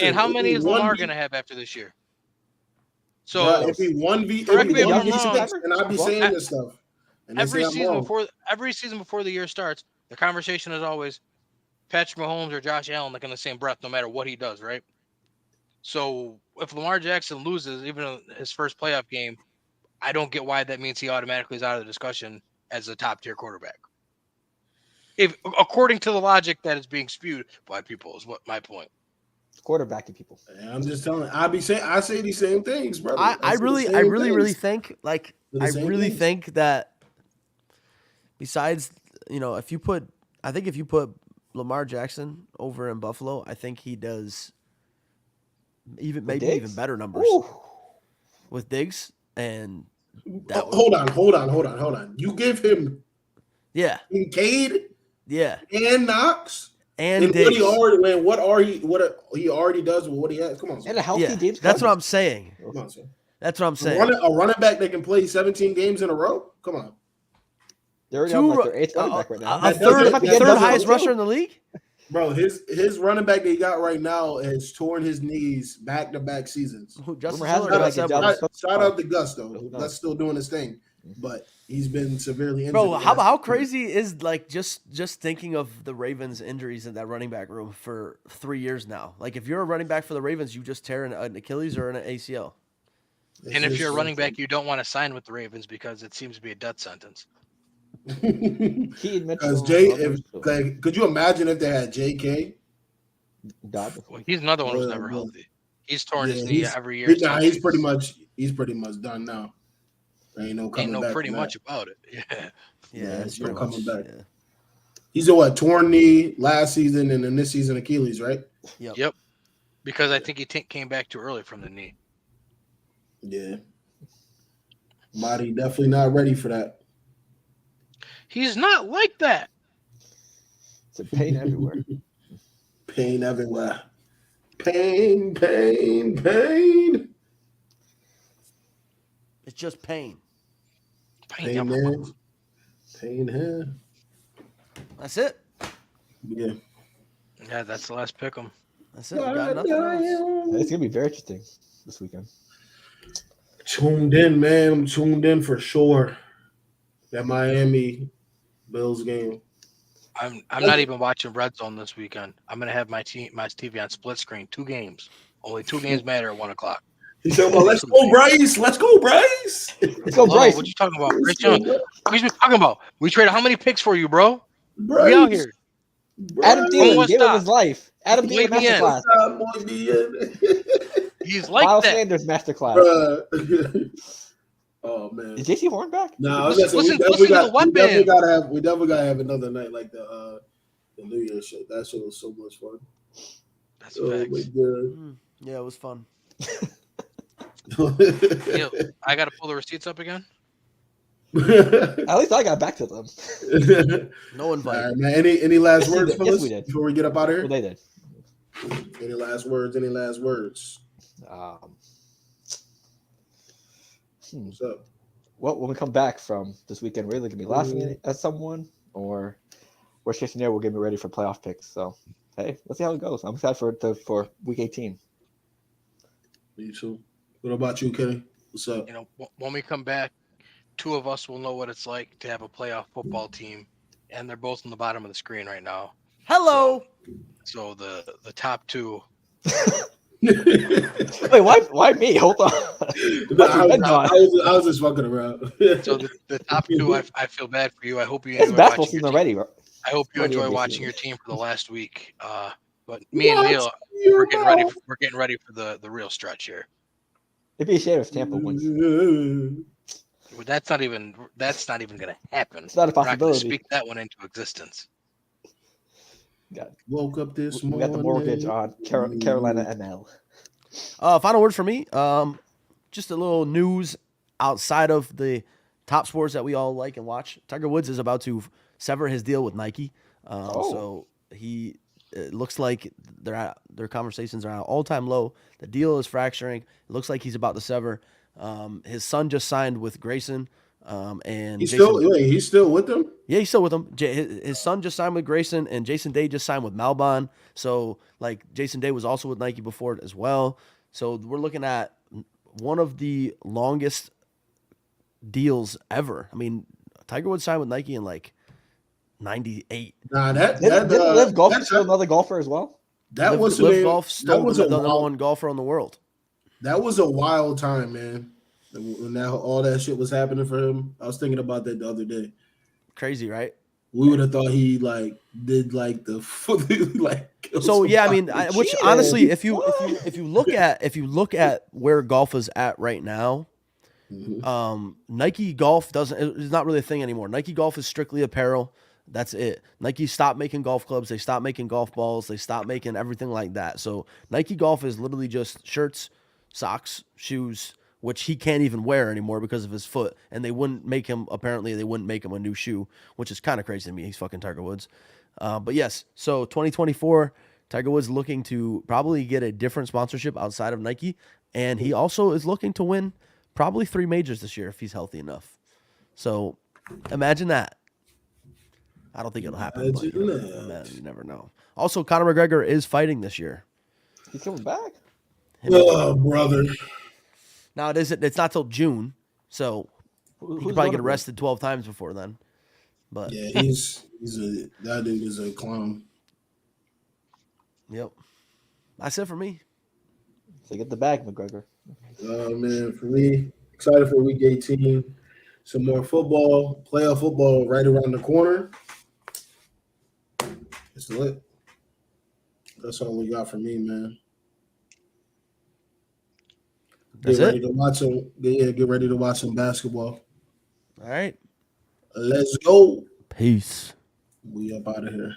And how many is Lamar going to have after this year? So bro, if he won V6, and I'd be saying this stuff. And every season before the year starts, the conversation is always Patrick Mahomes or Josh Allen, like in the same breath, no matter what he does, right? So if Lamar Jackson loses, even in his first playoff game, I don't get why that means he automatically is out of the discussion as a top tier quarterback. If according to the logic that is being spewed by people, is what my point. Quarterbacking people. I'm just telling. I say these same things, brother. I really think think that besides, if you put Lamar Jackson over in Buffalo, I think he does even better numbers. Ooh. With Diggs and hold on. You give him Kincaid, and Knox. And what he already does with what he has. Come on, son. And a healthy James. That's what I'm saying. Come on, son. That's what I'm saying. A running back that can play 17 games in a row. Come on. They're on their 8th running back right now. A third highest rusher in the league. Bro, his running back that he got right now has torn his knees back-to-back seasons. Shout out to Gus though. Gus still doing his thing, but he's been severely injured. Bro, how crazy is just thinking of the Ravens' injuries in that running back room for 3 years now? Like if you're a running back for the Ravens, you just tear an Achilles or an ACL. And if you're a running back, you don't want to sign with the Ravens because it seems to be a death sentence. Because could you imagine if they had JK? Well, he's another one who's never healthy. He's torn his knee every year. He's pretty much done now. There ain't no coming back. Pretty much about it. Yeah, it's no coming back. Yeah. He's a torn knee last season and then this season Achilles, right? Yep. Because I think he came back too early from the knee. Yeah. Body definitely not ready for that. He's not like that. It's a pain everywhere. Pain everywhere. Pain. It's just pain. Pain here. Pain here. That's it. Yeah. Yeah, that's the last pick 'em. That's it. We got nothing else. It's gonna be very interesting this weekend. Tuned in, man. I'm tuned in for sure. That Miami Bills game. I'm not even watching Red Zone this weekend. I'm gonna have my TV on split screen. 2 games. Only 2 games matter at 1:00. He said, "Well, let's go, Bryce. Let's go, Bryce. Let's go, Bryce." What you talking about, Bryce Young? What are you talking about? We traded how many picks for you, bro? Bryce. We out here. Adam Thielen gave him his life. Adam Thielen masterclass. He's like Miles that. Sanders masterclass. Oh man, is JC Horn back? No, listen we to the weapon. We definitely gotta have another night like the New Year's show. That show was so much fun. That's facts. Yeah, it was fun. Yo, I gotta pull the receipts up again. At least I got back to them. No invite. All right, man. Any last words for us we did. before we get up out of here? Well, they did. Any last words? What's up? Well, when we come back from this weekend, we're either gonna be laughing at someone, or worst case scenario, we're gonna be ready for playoff picks. So, hey, let's see how it goes. I'm excited for week 18. Me too. What about you, Kenny? What's up? You know, when we come back, two of us will know what it's like to have a playoff football team, and they're both on the bottom of the screen right now. Hello. So the top two. Wait, why me? Hold on. I was just fucking around. So the top two, I feel bad for you. I hope you It's enjoy basketball watching season your team. already, bro. I hope you Already enjoy NBA watching season. your team for the last week. But me and Neil, we're getting ready for the real stretch here. It'd be a shame if Tampa wins. Well, that's not even going to happen. It's not a We're not gonna possibility. speak that one into existence. Woke up this We morning. got the mortgage on Carolina NL. Final word for me. Just a little news outside of the top sports that we all like and watch. Tiger Woods is about to sever his deal with Nike. So it looks like their conversations are at an all-time low. The deal is fracturing. It looks like he's about to sever. His son just signed with Grayson. And he's still with them? Yeah, he's still with them. His son just signed with Grayson, and Jason Day just signed with Malbon. So, like, Jason Day was also with Nike before as well. So we're looking at one of the longest deals ever. I mean, Tiger Woods signed with Nike in like 98. Nah, Didn't Liv Golf steal another golfer as well? Liv Golf stole the number one golfer in the world. That was a wild time, man. When all that shit was happening for him, I was thinking about that the other day. Crazy, right? We would have thought he did the So yeah, I mean, which honestly, if you look at where golf is at right now, Nike Golf is not really a thing anymore. Nike Golf is strictly apparel. That's it. Nike stopped making golf clubs. They stopped making golf balls. They stopped making everything like that. So Nike Golf is literally just shirts, socks, shoes, which he can't even wear anymore because of his foot. And they wouldn't make him a new shoe, which is kind of crazy to me. He's fucking Tiger Woods. But yes, so 2024, Tiger Woods looking to probably get a different sponsorship outside of Nike. And he also is looking to win probably 3 majors this year if he's healthy enough. So imagine that. I don't think it'll happen, but you never know. Also, Conor McGregor is fighting this year. He's coming back. Oh, brother. Now it's not till June, so he could probably get arrested 12 times before then. But yeah, that dude is a clown. Yep, that's it for me. So get the bag, McGregor. Man, for me, excited for week 18. Some more football, playoff football right around the corner. It's lit. That's all we got for me, man. Get ready to watch some basketball. All right. Let's go. Peace. We up out of here.